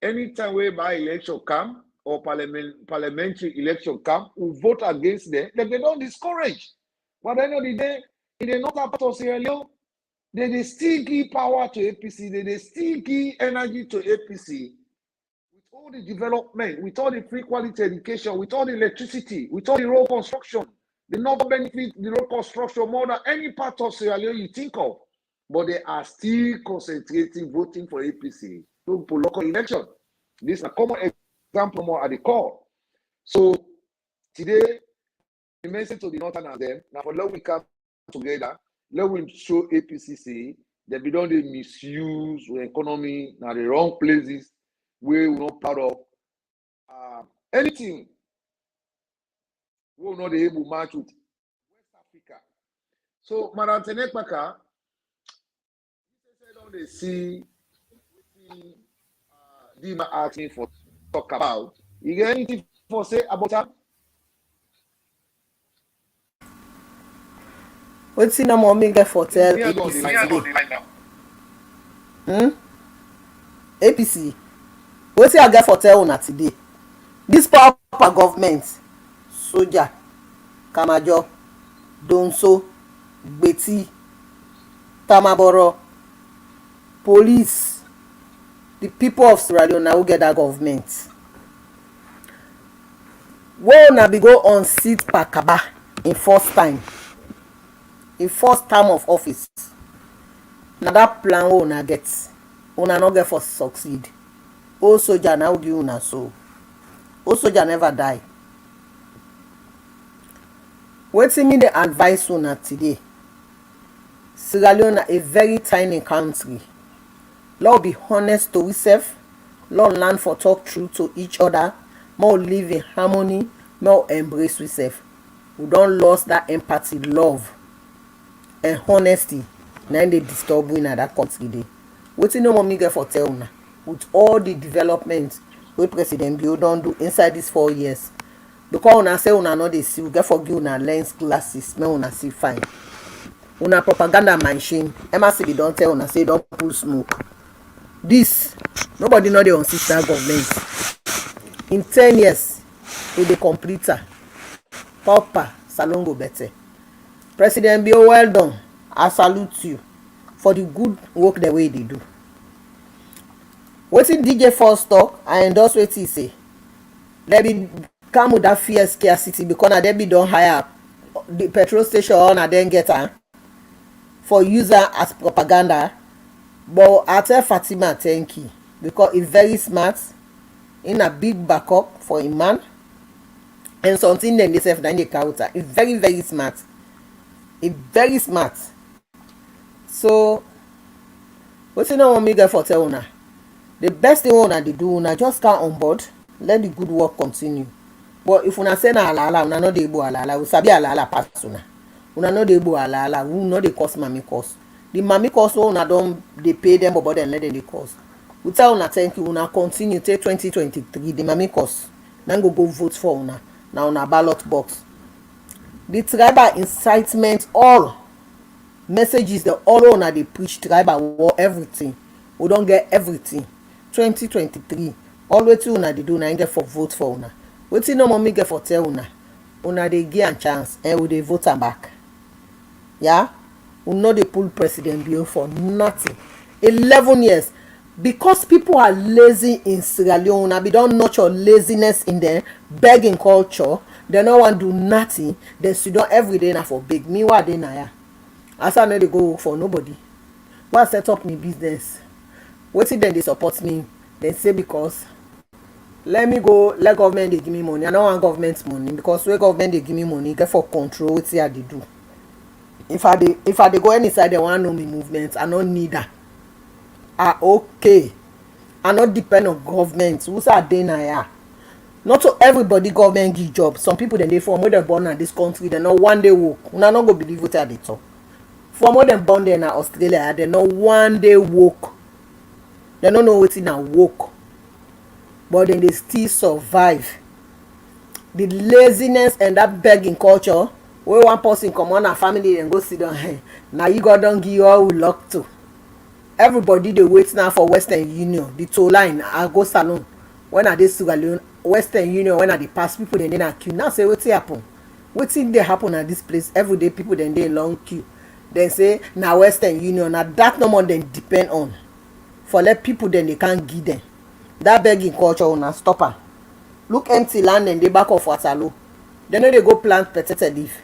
Anytime we by election come or parliamentary election come, we vote against them. Then they don't discourage. But at the end of the day, in the northern part of Sierra Leone, they still give power to APC. They still give energy to APC. With all the development, with all the free quality education, with all the electricity, with all the road construction, they not benefit the road construction more than any part of Sierra Leone you think of. But they are still concentrating voting for APC for local election. This is a common example more at the core. So today, the message to the northern and them, now for let we come together, let we show APC say that we don't misuse the economy now the wrong places where we're not part of anything. We're not able to match with West Africa. So, Madam Tenekpaka, they see Dima asking for talk about. You get anything for say about that? What's in a moment get for tell APC? APC. What's I get for tell una today? This power government, Soja, Kamajo, Donso, Betty, Tamaboro, police, the people of Sierra Leone now get that government. We na be go on seat Pakaba in first time of office. Now that plan we una get, una no get for succeed. Oh Soja now give una so. Oh Soja never die. Wetin me the advice una today? Sierra Leone a very tiny country. Lord be honest to ourselves. Lord learn for talk true to each other. More live in harmony. More embrace ourselves. We don't lost that empathy, love, and honesty. Now they disturb we in that country day. Wetin no more me get for tell una with all the development wey President Bio don do inside these 4 years. Because una say una no dey see, we get for give una lens glasses, make una see fine. Una propaganda machine, MRC be don tell una say don pull smoke. This nobody know dey on sister government. In 10 years, we dey complete her. Papa Salon go better. President Bio, well done. I salute you for the good work the way they do. Wetin DJ first talk, I endorse wetin he say. Let me come with that fear scarcity because na dem be don hire the petrol station and then get her for user as propaganda. But I tell Fatima thank you because he's very smart, in a big backup for a man, and something dem dey sef na dey counter. He's very smart. He's very smart. So wetin no want me get for tell una? The best thing una dey do, una just come on board, let the good work continue. But if una say na alala, una no dey able alala, we sabi alala pass una. Una no dey able alala, we no dey cause mami cause. The mami cause una don dey pay them, but then let them dey cause. We tell una thank you, una continue till 2023. The mami cause, then go vote for una. Now una ballot box. The tribal incitement, all messages, the all una dey preach tribal war, everything. We don't get everything. 2023, all wetin una dey do na get for vote for una. Wetin no mommy get for tell una dey give am chance and we dey vote am back. Yeah, we no dey pull President Bio for nothing. 11 years because people are lazy in Sierra Leone. Una be don nurture laziness in them, begging culture. They no wan do nothing. They sit down every day na for beg. Me what dey na ya? As I no dey go work for nobody. Why set up me business? Wetin dem dey support me? Dem say because let government dey give me money. I no want government money because when government dey give me money, get for control wetin I dey do. If I dey go inside, they wan know me movement. I no need that. Okay. I no depend on government. Who say I dey na ya? Not to everybody government give job. Some people then they from where they born in this country, they know one day work. Una not go believe what they talk. From where they born there in Australia, they know one day work. They don't know what's in a work, but then they still survive. The laziness and that begging culture, where one person come on a family and go sit down here. Now you got don't give you all luck to. Everybody they wait now for Western Union, the toll line. I go salon when I dey Sierra Leone, Western Union when I dey pass people then a queue. Now say wetin happen? Wetin dey happen at this place? Every day people then dey long queue. Then say na Western Union, na that no more then depend on. For let people then they can't give them. That begging culture una stop am. Look empty land and they back of Waterloo. They know they go plant potato leaf.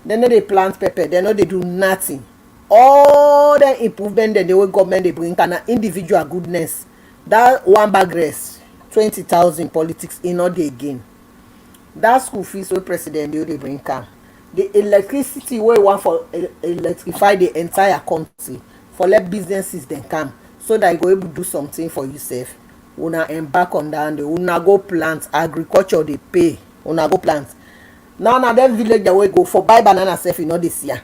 They know they plant pepper. They know they do nothing. All the improvement that the way government they bring can individual goodness. That one bag rest 20,000 politics in all day again. That school fees where president they bring can. The electricity where want for electrify the entire country for let businesses then come so that you go able to do something for yourself. Una embark on that and una go plant agriculture they pay. Una go plant. Now them village that way go for buy banana self in all this year.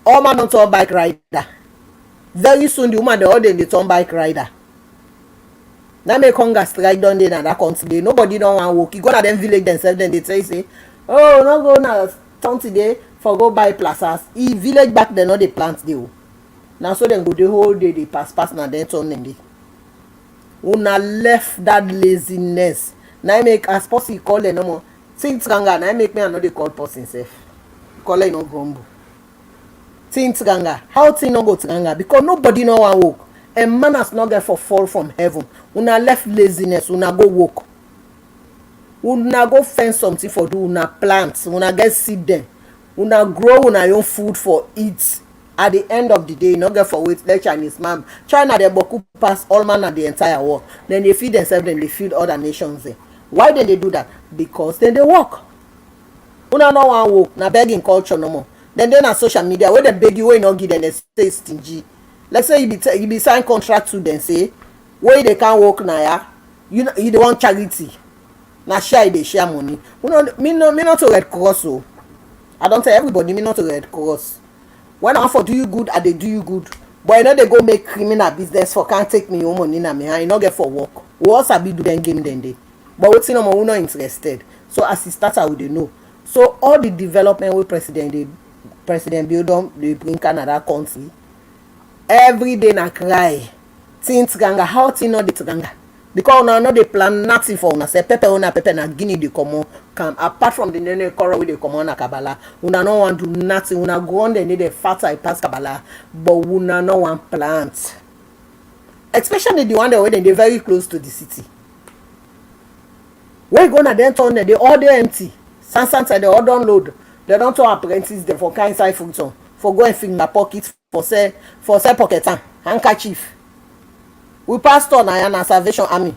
All man not turn bike rider. Very soon the woman the all they turn bike rider. Now make hunger strike down there in that country. Nobody don't want to walk. You go to them village themselves then they say, oh no go now town today for go buy plazas. E village back then not they plant they. Now so then go the whole day they pass now then turn them. Una left that laziness. Now make as possible call them no more. Think ganga. Now make me another call person self. Call it no grumble. Think ganga. How thing no go to ganga? Because nobody know one work. And man has not get for fall from heaven. Una left laziness. Una go work. Una go find something for do. Una plant. Una get seed them. Una grow una own food for eat. At the end of the day, you not get for wait like Chinese man. China they boku pass all man at the entire world. Then they feed themselves, then they feed other nations there. Why did they do that? Because then they work. Una no one work. Na begging culture no more. Then na social media where they beg you, where you not give them, they stay stingy. Let's say you be sign contract to them say where they can't work now, yeah. You the want charity. Na share they share money. Me not to Red Cross so. I don't tell everybody me not to Red Cross. When I for do you good, I they do you good. But you know they go make criminal business for can't take me home money na me. I not get for work. We also be do them game then day. But what's no more we not interested. So as it starts out they know. So all the development with President build on they bring Canada country. Every day na cry. Think ganga how thing not the ganga. Because now no they plan nothing for una say pepper na guinea they come come apart from the nene coral with they come on na kabala. Una no want do nothing. Una go on they need a fatter pass kabala, but una no want plant. Especially the one that where they very close to the city. Where gonna then turn they all they empty. Sansan they all download. They don't turn apprentices they for kind side function for go and finger pocket for say pocket handkerchief. We pastor na Salvation Army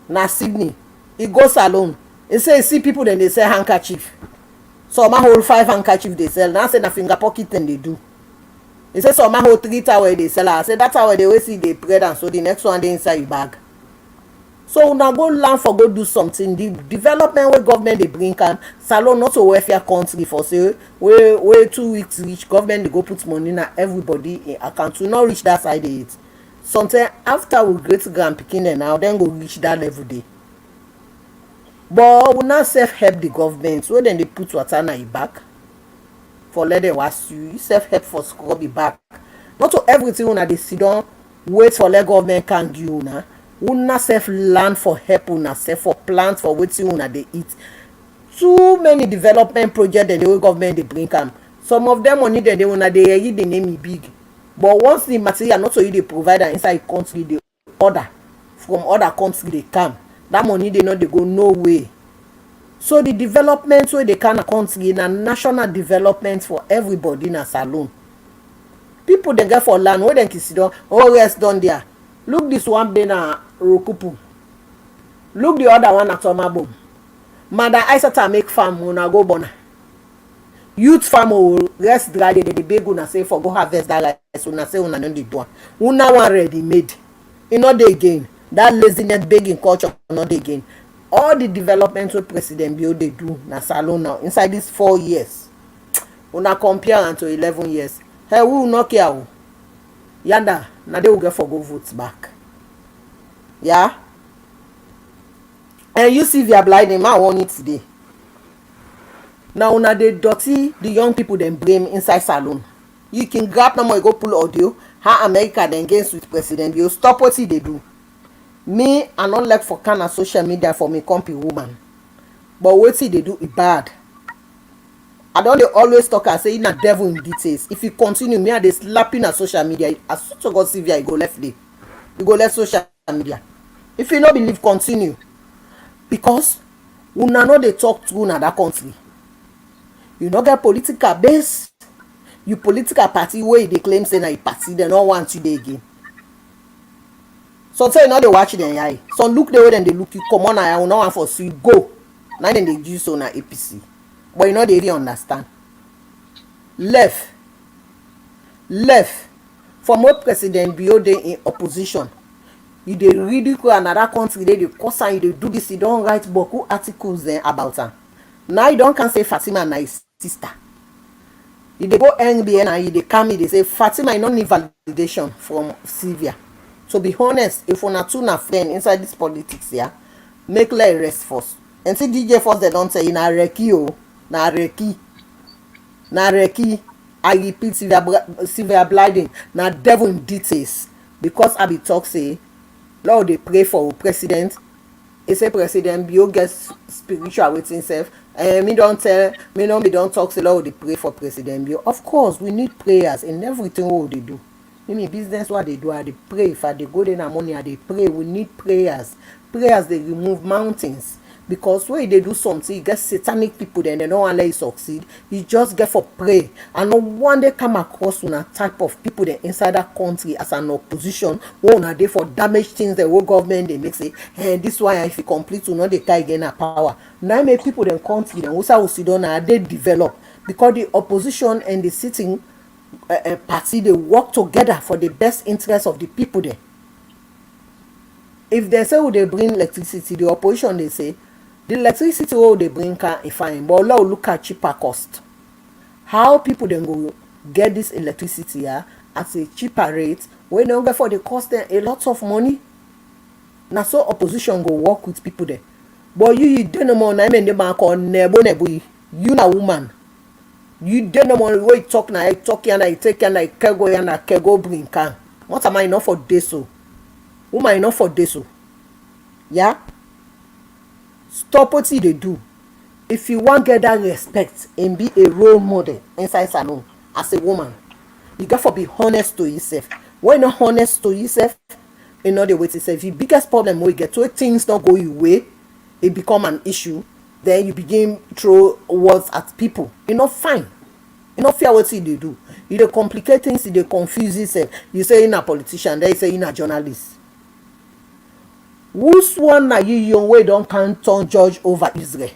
na Sydney. He goes alone. He say see people then they sell handkerchief. Some hold 5 handkerchief they sell. Now say na finger pocket then they do. He say some hold 3 towel they sell. I say that's how they always see they bread and so the next one they inside your bag. So now go learn for go do something. The development where government they bring can salon not a welfare country for say where 2 weeks reach government they go put money na everybody in account to not reach that side of it. Sometimes after we great grand picking them now, then go reach that level day. But we not self-help the government. So then they put water na your back. For let them was you self-help for scrub the back. Not to everything una they sit down, wait for let government can give you na. Una self-learn for help una self for plants for waiting una they eat. Too many development projects that the whole government they bring come. Some of them money that they una they read the name big. But once the material not so you the provider inside country they order from other country they come. That money they not they go no way. So the development where they can country in a national development for everybody in a salon. People they get for land where they can sit down. Oh rest down there. Look this one be na Rokupu. Look the other one at Tomabo. Mother Isata make farm una go bona. Youth farm will rest dry the beg una say for go harvest that rice una say una no dey do. Una one ready made. E no dey again. That laziness begging culture no dey again. all the development wey President Bio dey do na salon now inside these 4 years. Una compare am to 11 years. Hey, we will not care o. Yanda, na they will get for go votes back. Yeah. And you see they are blinding man want it today. Now una dey dirty the young people dem blame inside salon. You can grab no more go pull audio how America then against with President Bio. Stop what they do. Me, I not like for kind of social media for me company woman. But what they do is bad. I don't dey always talk and say na devil in details. If you continue, me I dey slapping at social media. As soon as God see you go left day. You go left social media. If you no believe, continue. Because una no dey talk true na that country. You no get political base. You political party wey dey claim say na a party, they no want you dey again. Some say you no dey watch them eye. Some look the way dem dey look you. Come on, I will not want for see go. Now dem dey use so na APC. But you know they really understand. Left. From what President Bio dey in opposition, you dey ridicule another country, they curse and you dey do this, you don't write book articles then about her. Now you don't can say Fatima na his sister. You dey go NBN and you dey come, they say Fatima, you don't need validation from Sylvia. So be honest, if una two na friend inside this politics here, make let rest first. And see DJ first they don't say na reki o. Na reki. I repeat, severe blinding. Na devil in details. Because I be talk say, Lord they pray for president. He say President Bio gets spiritual with himself. Me don't talk say Lord they pray for President Bio. Of course, we need prayers in everything what they do. Me business what they do, I they pray. If I they go there na money, I they pray. We need prayers. Prayers they remove mountains. Because when they do something, you get satanic people then they don't want to let you succeed. You just get for pray. And no one day come across una type of people that inside that country as an opposition, one are there for damage things the whole government they make say, hey, this why if you complete to not they can gain a power. Now make people then country then also sit down and they develop because the opposition and the sitting party they work together for the best interest of the people there. If they say would they bring electricity, the opposition they say the electricity they bring can fine, but now look at cheaper cost. How people then go get this electricity here at a cheaper rate when they get for the cost them a lot of money. Now so opposition go work with people there. But you don't know more. I mean the bank on nebo. You na woman. You don't know more. Way talk na I talk and I take and I kego and I kego bring can. What am I enough for this so? Who am I enough for this so? Yeah. Stop what they do. If you want get that respect and be a role model inside salon as a woman, you got to be honest to yourself. When you're not honest to yourself, you know the way to say the biggest problem we get to things don't go your way, it become an issue. Then you begin throw words at people. You're not fine. You're not fair what they do. You don't complicate things. You don't confuse yourself. You say you're a politician. They say you're a journalist. Who's one na you young way don't can turn judge over Israel?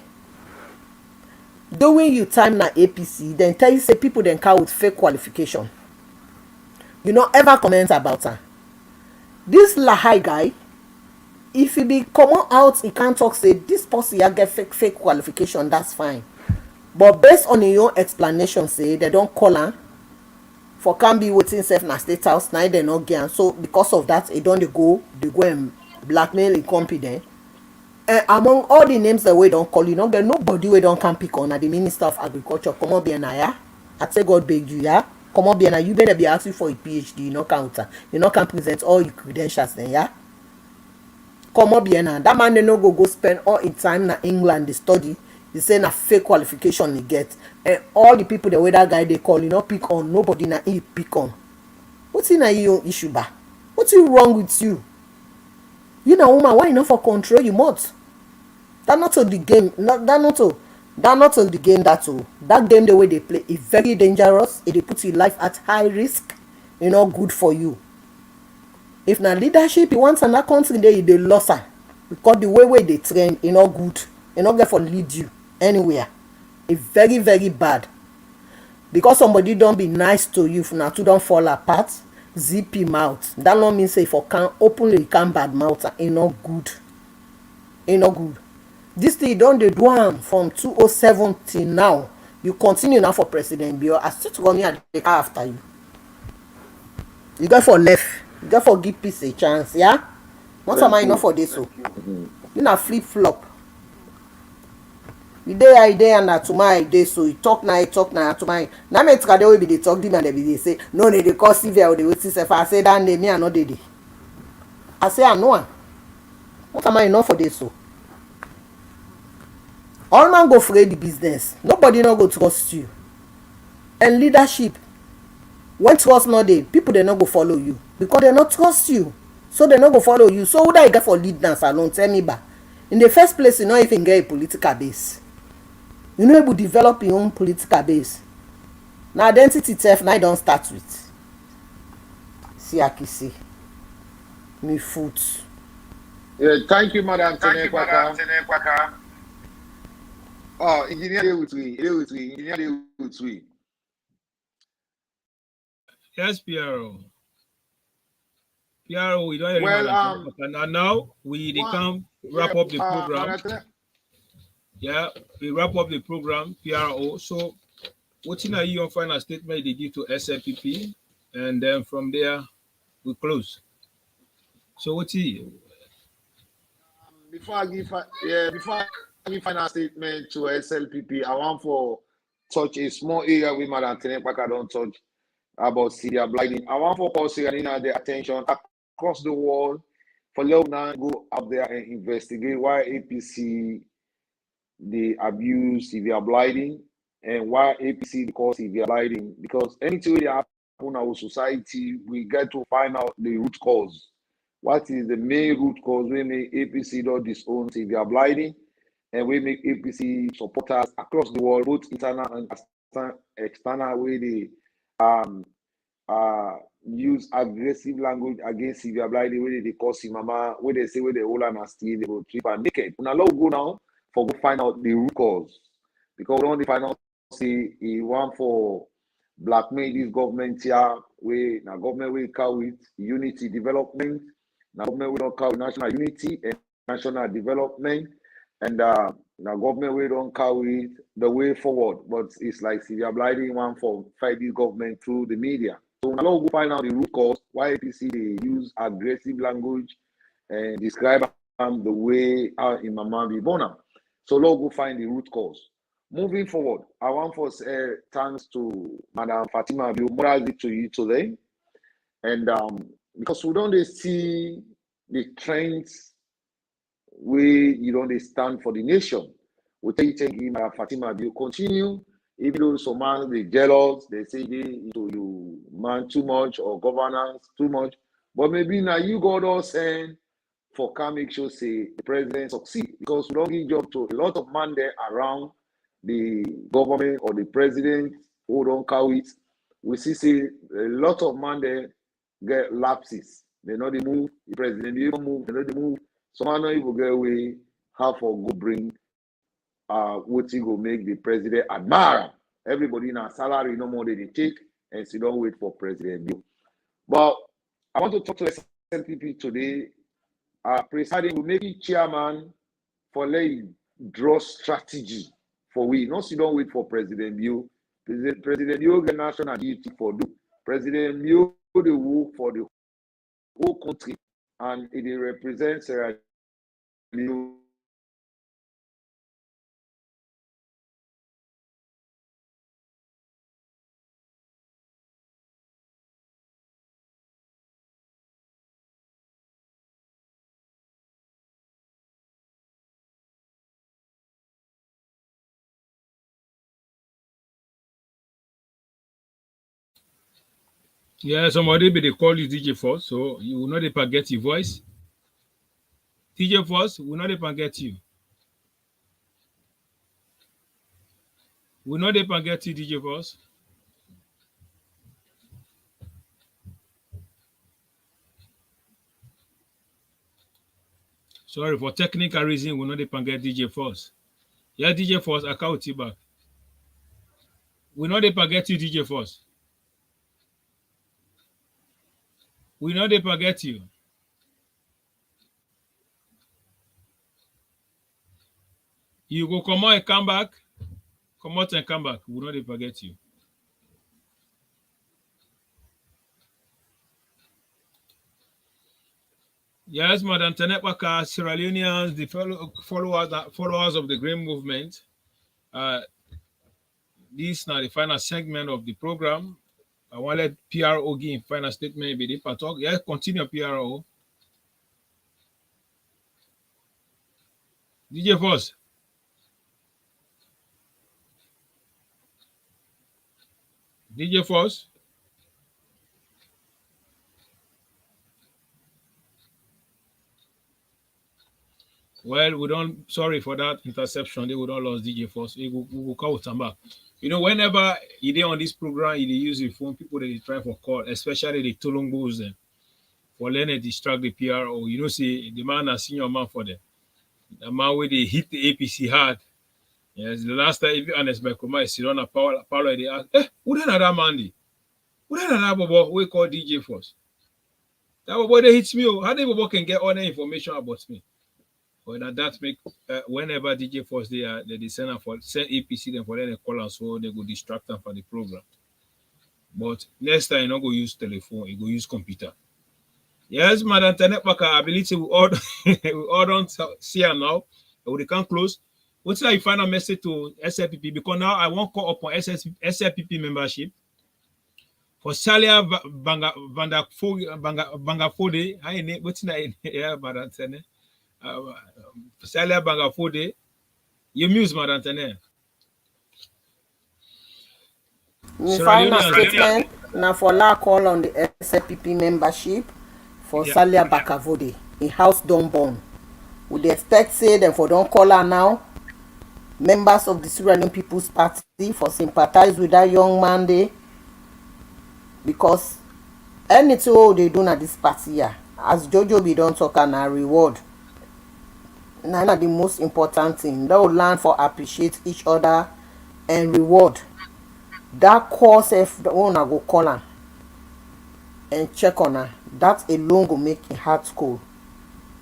During you time na APC, then tell you say people then come with fake qualification. You not ever comment about her. This Lahai guy, if he be come out, he can't talk say this person here get fake qualification, that's fine. But based on your own explanation, say they don't call her for can be waiting self na state house, now they not get. So because of that, they don't go and blackmail incompetent. And among all the names that we don't call, you know, there nobody we don't can pick on at the Minister of Agriculture. Come on, Bianaya. I say God beg you, yeah. Come on, Bianaya. You better be asking for a PhD. You know, counter. You know, can present all your credentials then, yeah. Come on, Bianaya. That man they no go spend all his time na England they study. They say na fake qualification he get. And all the people the way that guy they call, you know, pick on. Nobody na he pick on. What's in your issue, ba? What's wrong with you? You know, woman, why you not for control you must? That not all the game. That not all the game. That game the way they play is very dangerous. It put your life at high risk. You know, good for you. If na leadership you want another country, they lost her because the way they train, you know, good. You know, get for lead you anywhere. It's very very bad. Because somebody don't be nice to you, if now two don't fall apart. Zip him out. That not mean say for can openly can bad mouth. Ain't not good. Ain't not good. This thing you don dey do am from 2007 till now. You continue now for President Bio. I still to come here and dey car after you. You get for left. You get for give peace a chance, yeah? Once am I enough for this so? You na flip flop. You dey here, you dey and tomorrow you dey so. You talk now, tomorrow. Now me try dey wey be dey talk them and they be dey say no dey call Sylvia or dey wait sef. I say that name me I no dey dey. I say I know am. What am I enough for this so? All man go afraid the business. Nobody no go trust you. And leadership, when trust no dey, people they no go follow you because they not trust you. So they no go follow you. So who that you get for lead dance alone? Tell me back. In the first place, you no even get a political base. You no able develop your own political base. Now identity theft now you don't start with. See Akisi. Me foot. Yeah, thank you, Madam Tenekwa. Oh, engineer dey with me. Engineer dey with me. Yes, PRO. PRO, we don't Well, and now we come wrap up the program. Yeah, we wrap up the program, PRO. So, what's in your final statement they give to SLPP? And then from there, we close. So, what's it? Before I give final statement to SLPP, I want for touch a small area with Madam Tenekwa don't touch about Syria blighting. I want for call Syria the attention across the world for let now go up there and investigate why APC they abuse severe blighting and why APC cause severe blighting. Because anything that happen in our society, we get to find out the root cause. What is the main root cause? We make APC don't disown severe blighting, and we make APC supporters across the world, both internal and external, where they use aggressive language against severe blighting, where they call mama, where they say where they hold and steal, they go trip and naked. Now let's go now for go find out the root cause, because we don't find out say he want for blackmail this government here, where now government will call it unity development. Now government will not call it national unity and national development, and now government will don't call it the way forward. But it's like severe blighting one for fight this government through the media. So now we'll go find out the root cause why APC they use aggressive language and describe the way how in Mama be born. So let's go find the root cause. Moving forward, I want to say thanks to Madam Fatima Bio, morally to you today. And because we don't see the trends where you don't stand for the nation. We take Madam Fatima Bio continue, even though some man they jealous, they say they into you man too much or governance too much. But maybe now you got us saying for can make sure say the president succeed, because we don't give job to a lot of man there around the government or the president who don't call it. We see say a lot of man there get lapses. They know they move, the president they don't move, they know they move. Some man not even get away how for go bring what he go make the president admire. Everybody in a salary no more than they take, and so don't wait for President Bill. But I want to talk to SLPP today. Presiding will make it chairman for lay draw strategy for we. No, so don't wait for President Bill. President Bill get national duty for do. President Bill the work for the whole country, and it represents Sierra Leone. Yeah, somebody be they call you DJ Force, so you will not even get your voice. DJ Force will not even get you. Will not even get you, DJ Force. Sorry, for technical reason, will not even get DJ Force. Yeah, DJ Force, I count you back. Will not even get you, DJ Force. Will not even get you. You go come out and come back. Come out and come back. We will not forget you. Yes, Madam Tenepaka, Sierra Leoneans, the followers of the Green Movement. This is now the final segment of the program. I want to let PRO give final statement. Be the talk. Yeah, continue, PRO. DJ Force. DJ Force. Well, we don't, sorry for that interception. They would not lose DJ Force. We will call them back. You know, whenever you did on this program, you use your phone, people that they try for call, especially the Tolongos for learning to distract the PRO. You know, see, the man has senior man for them. The man where they hit the APC hard. Yes, the last time, if you honest, by Kuma is on a power, they ask, who then that man? Who then that boy we call DJ Force? That boy they hits me. How they boy can get all the information about me? But that make whenever DJ Force they send APC them for them call us so they go distract them for the program. But next time you not go use telephone, you go use computer. Yes, Madam Tenepaka ability we all don't see her now. We can close. What's your final message to SLPP? Because now I won't call upon SLPP membership. For Salia Bangafode, I name what's that? Yeah, Madam Tene. Salia Bangafode. You muse, Madam Tene. The final statement now for la call on the SLPP membership for Salia Bakavode in house don't burn. Would they expect say them for don't call her now? Members of the Sierra Leone People's Party for sympathize with that young man there, because anything they do at this party here, as Jojo be don't talk and a reward. Now the most important thing. They will learn for appreciate each other and reward. That course if the owner go call her and check on her, that alone go make it hard school.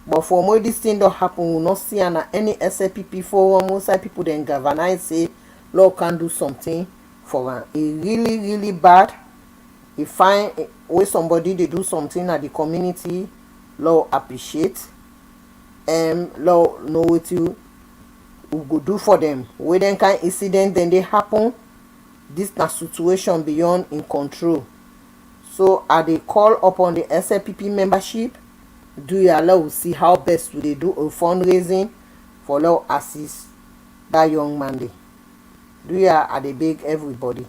But for more this thing don't happen, we will not see any SLPP forum. Most people then galvanize say, Lord can do something for her. It really bad. If find where somebody they do something at the community, Lord appreciate. Lord know what you go do for them. When then kind incident then they happen, this na situation beyond in control. So I they call upon the SLPP membership. Do you allow see how best will they do a fundraising for allow assist that young man there? Do you are they beg everybody?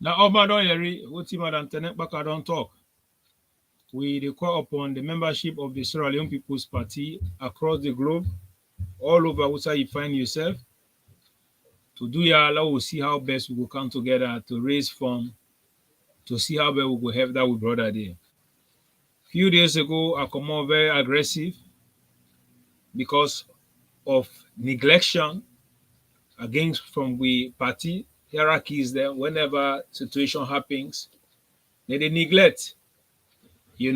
Now, Oba don't hear what team Madam Tenepaka don't talk. We call upon the membership of the Sierra Leone People's Party across the globe, all over where you find yourself, to do your allow we see how best we will come together to raise funds, to see how best we will help that with brother there. Few days ago, I come out very aggressive because of neglection against from the party hierarchies there. Whenever situation happens, they neglect, they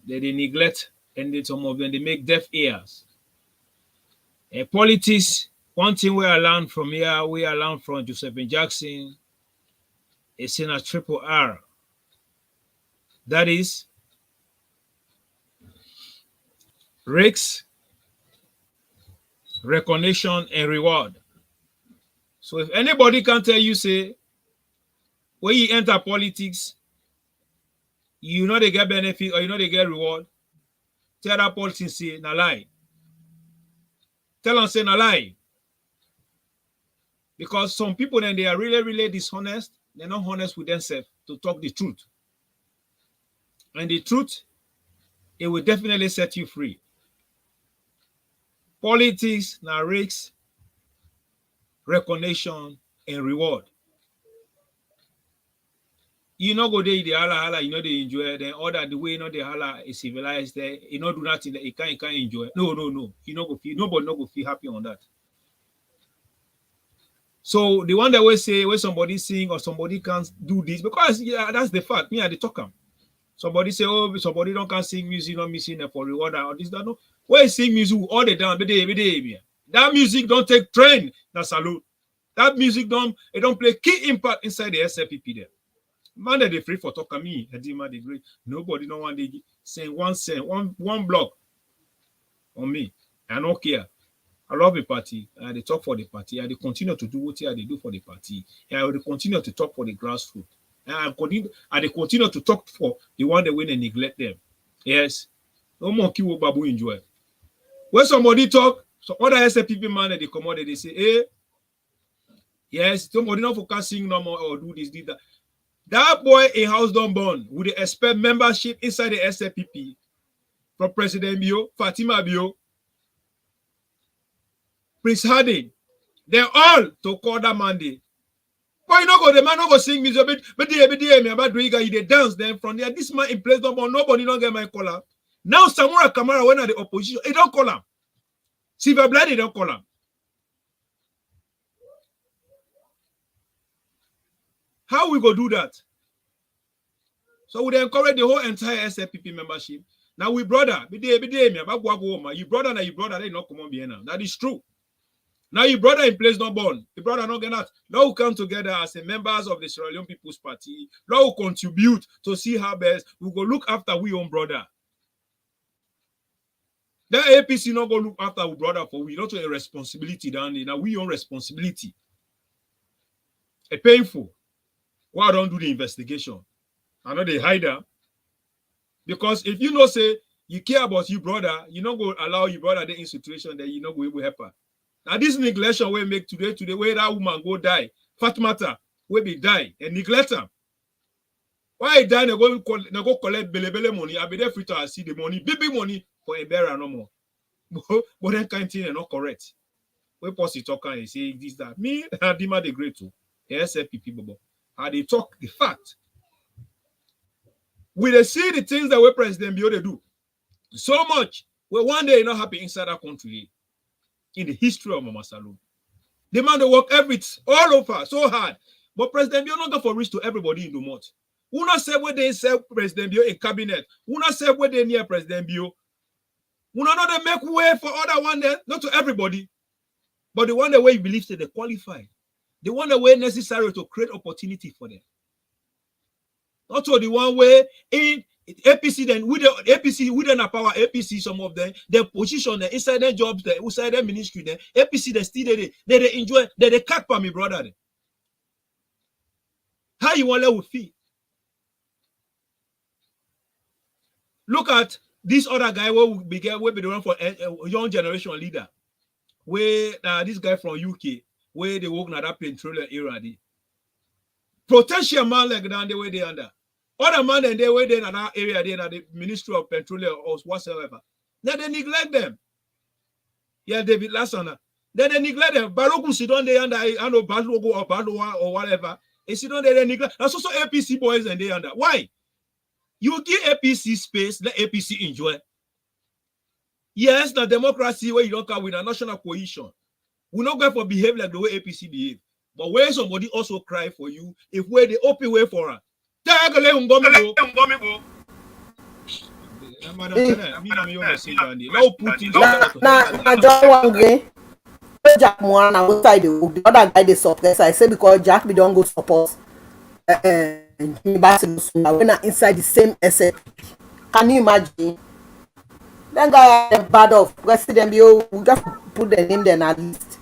neglect, and then some of them they make deaf ears. Politics, one thing we learned from here, we learned from Joseph Jackson, it's in a triple R. That is risks, recognition, and reward. So if anybody can tell you, say, when you enter politics, you know they get benefit or you know they get reward, tell that politician say, na lie. Tell them say, na lie. Because some people then they are really dishonest. They're not honest with themselves to talk the truth. And the truth, it will definitely set you free. Politics, now risks, recognition, and reward. You know go there, the hala, you know they enjoy it. Then other the way you know the hala is civilized there, you know do nothing that you can't enjoy. No. You know go feel nobody no go feel happy on that. So the one that will say when somebody sing or somebody can't do this, because yeah, that's the fact. Me, I the talk. Somebody say, oh, somebody don't can sing music, not missing for reward or this, that. No. Where sing music all the time, every day. That music don't take trend. That's salute. That music don't play key impact inside the SLPP there. Man, they free for talking me. They great. Nobody don't want to sing one block on me. I don't care. I love the party. They talk for the party. They continue to do what they do for the party. They continue to talk for the grassroots. They continue to talk for the one that win and neglect them. Yes. No more kill babu enjoy. When somebody talk, so other SLPP man they come out, they say, hey, yes, somebody not focusing no more or do this, that. That boy a house done born would they expect membership inside the SLPP from President Bio, Fatima Bio, Prince Harding. They're all to call that Monday. But you know, the man not go sing music, but they me about doing they dance them from there. This man in place number nobody don't get my color. Now Samura Kamara when at the opposition, they don't call him. Silver Blood, they don't call him. How we go do that? So we encourage the whole entire SLPP membership. Now we brother, you brother, they not come on now. That is true. Now your brother in place not born. The brother not get out. Now we come together as a members of the Sierra Leone People's Party. Now we contribute to see how best we go look after we own brother. The APC not go look after our brother for we not a responsibility down there. Now we own responsibility. A painful. Why don't do the investigation? I know they hide them. Because if you know say you care about your brother, you not go allow your brother the in situation that you not go able help her. Now this neglection will make today where that woman go die. Fatmata will be die and neglect her. Why die? They go collect bele money. I be there free to see the money, big money for a bearer no more. But that kind of thing is not correct. We post it talk and say this that me and Dima the great too. The SLPP people. How they talk the fact. We they see the things that we President Bio they do so much. We one day not happy inside our country. In the history of Mama Salou. The man they work all over so hard. But President Bio not go for reach to everybody in the month. Who not say where they say President Bio in cabinet? Who not say where they near President Bio? Who not they make way for other one there? Not to everybody. But the one the way you believe that they qualify. The one the way necessary to create opportunity for them. Not to the one way in APC then with the APC within a power APC some of them their position there inside their jobs there inside their ministry there APC they still they enjoy they cut for me brother there. How you want to let feel? Look at this other guy who will be the one for a young generation leader. Where this guy from UK where they work in that petroleum era. Potential man like that the way they under. Other man and they were there in that area, they are the Ministry of Petroleum or whatsoever. Then they neglect them. Yeah, David Lassana. Then they neglect them. Baroku sit on there under I know Badlogo or Badloa or whatever. They sit on there, they neglect. That's also APC boys and they under. Why? You give APC space, let APC enjoy. Yes, the democracy where you don't come with a national cohesion. We're not going to behave like the way APC behave. But where somebody also cry for you, if where they open way for her. Now, I just wondering. Jack Moana outside the other guy they suppress. I say because Jack we don't go support. When I inside the same SLPP. Can you imagine? Then guy bad of President Bio, we just put the name there at least.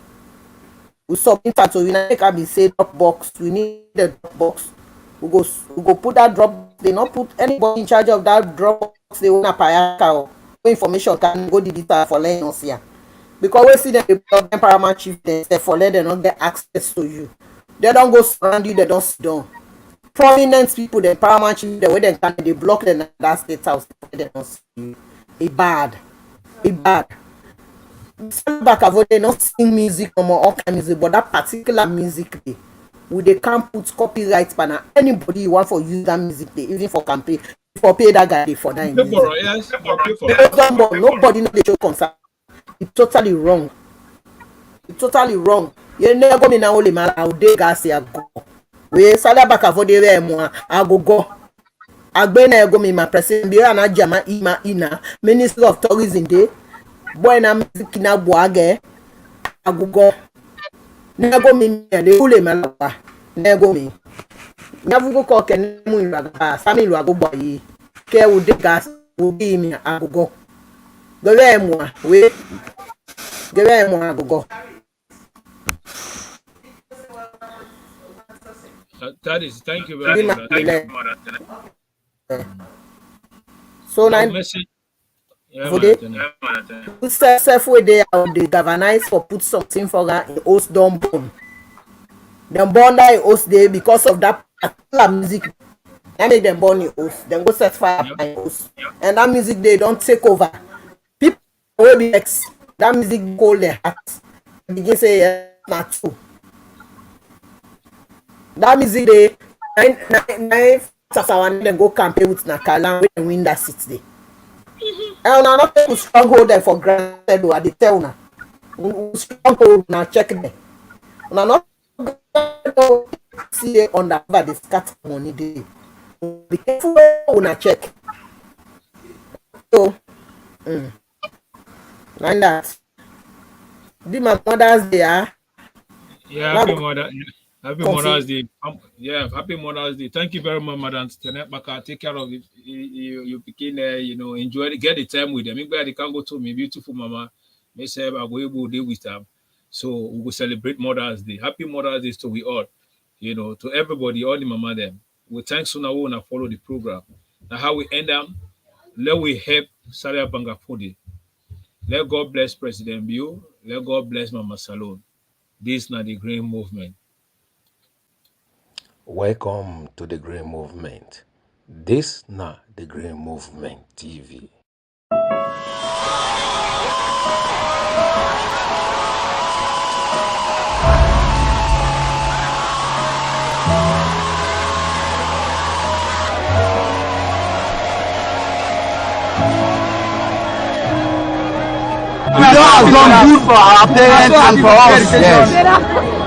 We submit that to United can be say drop box. We need the drop box. We go put that drop. They not put anybody in charge of that drop box. They want a payaka or information can go digital for letting us here. Because we see them paramount chief they for let them not get access to you. They don't go surround you. They don't sit down. Prominent people, the paramount chief, the way they can they block them in that state house. They don't see you. It bad. Back of they not sing music no more all kind of music, but that particular music day, they can't put copyright banner anybody you want for use that music day, even for campaign, for pay that guy for that. Yes, nobody know they show concern. It's totally wrong. Ye ne go mi na ole ma o de gas ya go. We sala baka for de re mo agogo. Agbe na go mi ma president bi na jama ima ina Ministry of Tourism dey. Boy na music na boage agogo. Ne go mi le ole ma la. Ne go mi. Na vugo ko ken mu ira ga sami lu agogo yi. Ke o de gas o bi mi agogo. Go re mo we. Go re mo agogo. That is, thank you very much. So now, for the self way they are the governors for put something for that in host don't born. Them born that host day because of that particular music. I make them born in host. Then go set fire by host. And that music they don't take over. People will be ex. That music cold their hearts. Begin say not true. That music they nine then go campaign with Nakala when win that seat day. And now not to stronghold them for granted or the tell now. Stronghold now check them. Now not see on the the scat money day. Be careful when I check. So like that. The my mothers they are. Yeah, happy mother. Happy Mother's Day. Yeah, happy Mother's Day. Thank you very much, Madam Baka. Take care of it. You begin, enjoy it, get the time with them. Maybe they can go to me, beautiful mama. May say I go able to deal with them. So we will celebrate Mother's Day. Happy Mother's Day to we all. To everybody, all the mama them. We thank Suna who wanna follow the program. Now how we end up, let we help Saria Bangafodi. Let God bless President Bill. Let God bless Mama Salon. This is not the Green Movement. Welcome to the Green Movement. This now the Green Movement TV. God has done good for our parents and for us. Yes.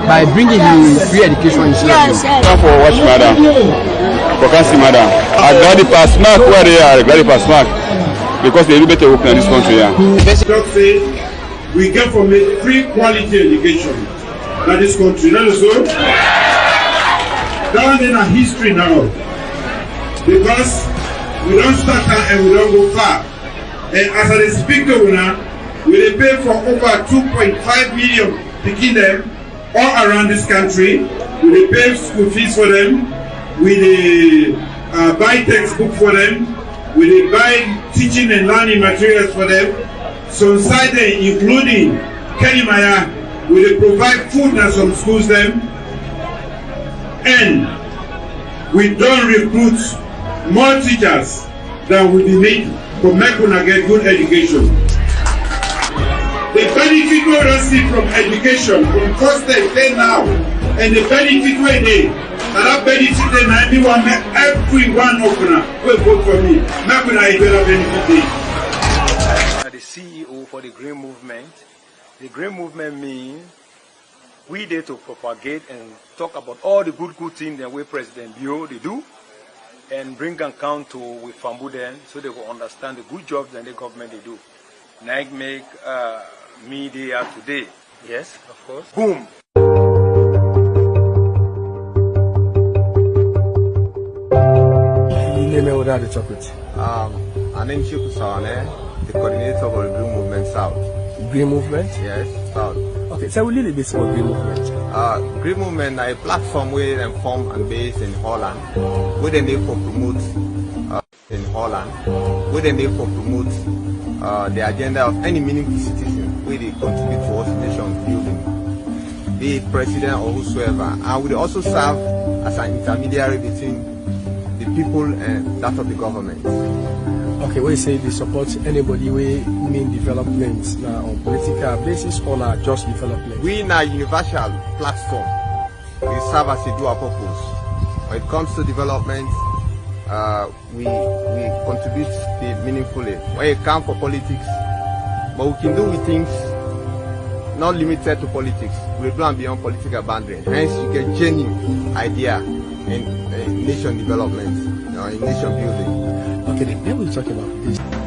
By bringing the free education in Sierra Leone. Come for watch, madam. For cancer, madam. I got the pass mark where they are. I got the pass mark because they do better work in this country. Yeah. Say we get from a free quality education in this country. Not so. Down in our history now, because we don't start and we don't go far. And as I speak to you now, we pay for over 2.5 million picking them all around this country. We pay school fees for them. We buy textbook for them. We buy teaching and learning materials for them. So inside there, including Kenimaya, we provide food in some schools them. And we don't recruit more teachers than will be needed to make una get good education. The benefit we receive from education, from first day now, and the benefit we dey, and that benefit dey na everyone, everyone of una will vote for me. Make una enjoy that benefit dey. The CEO for the Green Movement. The Green Movement means we there to propagate and talk about all the good things that we President Bio they do, and bring account to with Fambu then, so they will understand the good jobs that the government they do. Now make media today. Yes, of course. Boom. Name me without the chocolate. My name is Kemoh Sesay, the coordinator of the Green Movement South. Green Movement? Yes, South. Okay, so we little bit about Green Movement. Green Movement is a platform where they form and based in Holland, where they for promote in Holland, where they for promote the agenda of any meaningful citizen where they contribute towards nation building, be it president or whosoever, and we also serve as an intermediary between the people and that of the government. Okay, we say they support anybody we mean development now on political basis or not just development. We in a universal platform, we serve as a dual purpose. When it comes to development, we contribute meaningfully. When it comes for politics, but we can do with things not limited to politics. We do and beyond political boundaries. Hence, you get genuine idea in nation development, in nation building. Okay, then we will talk about this.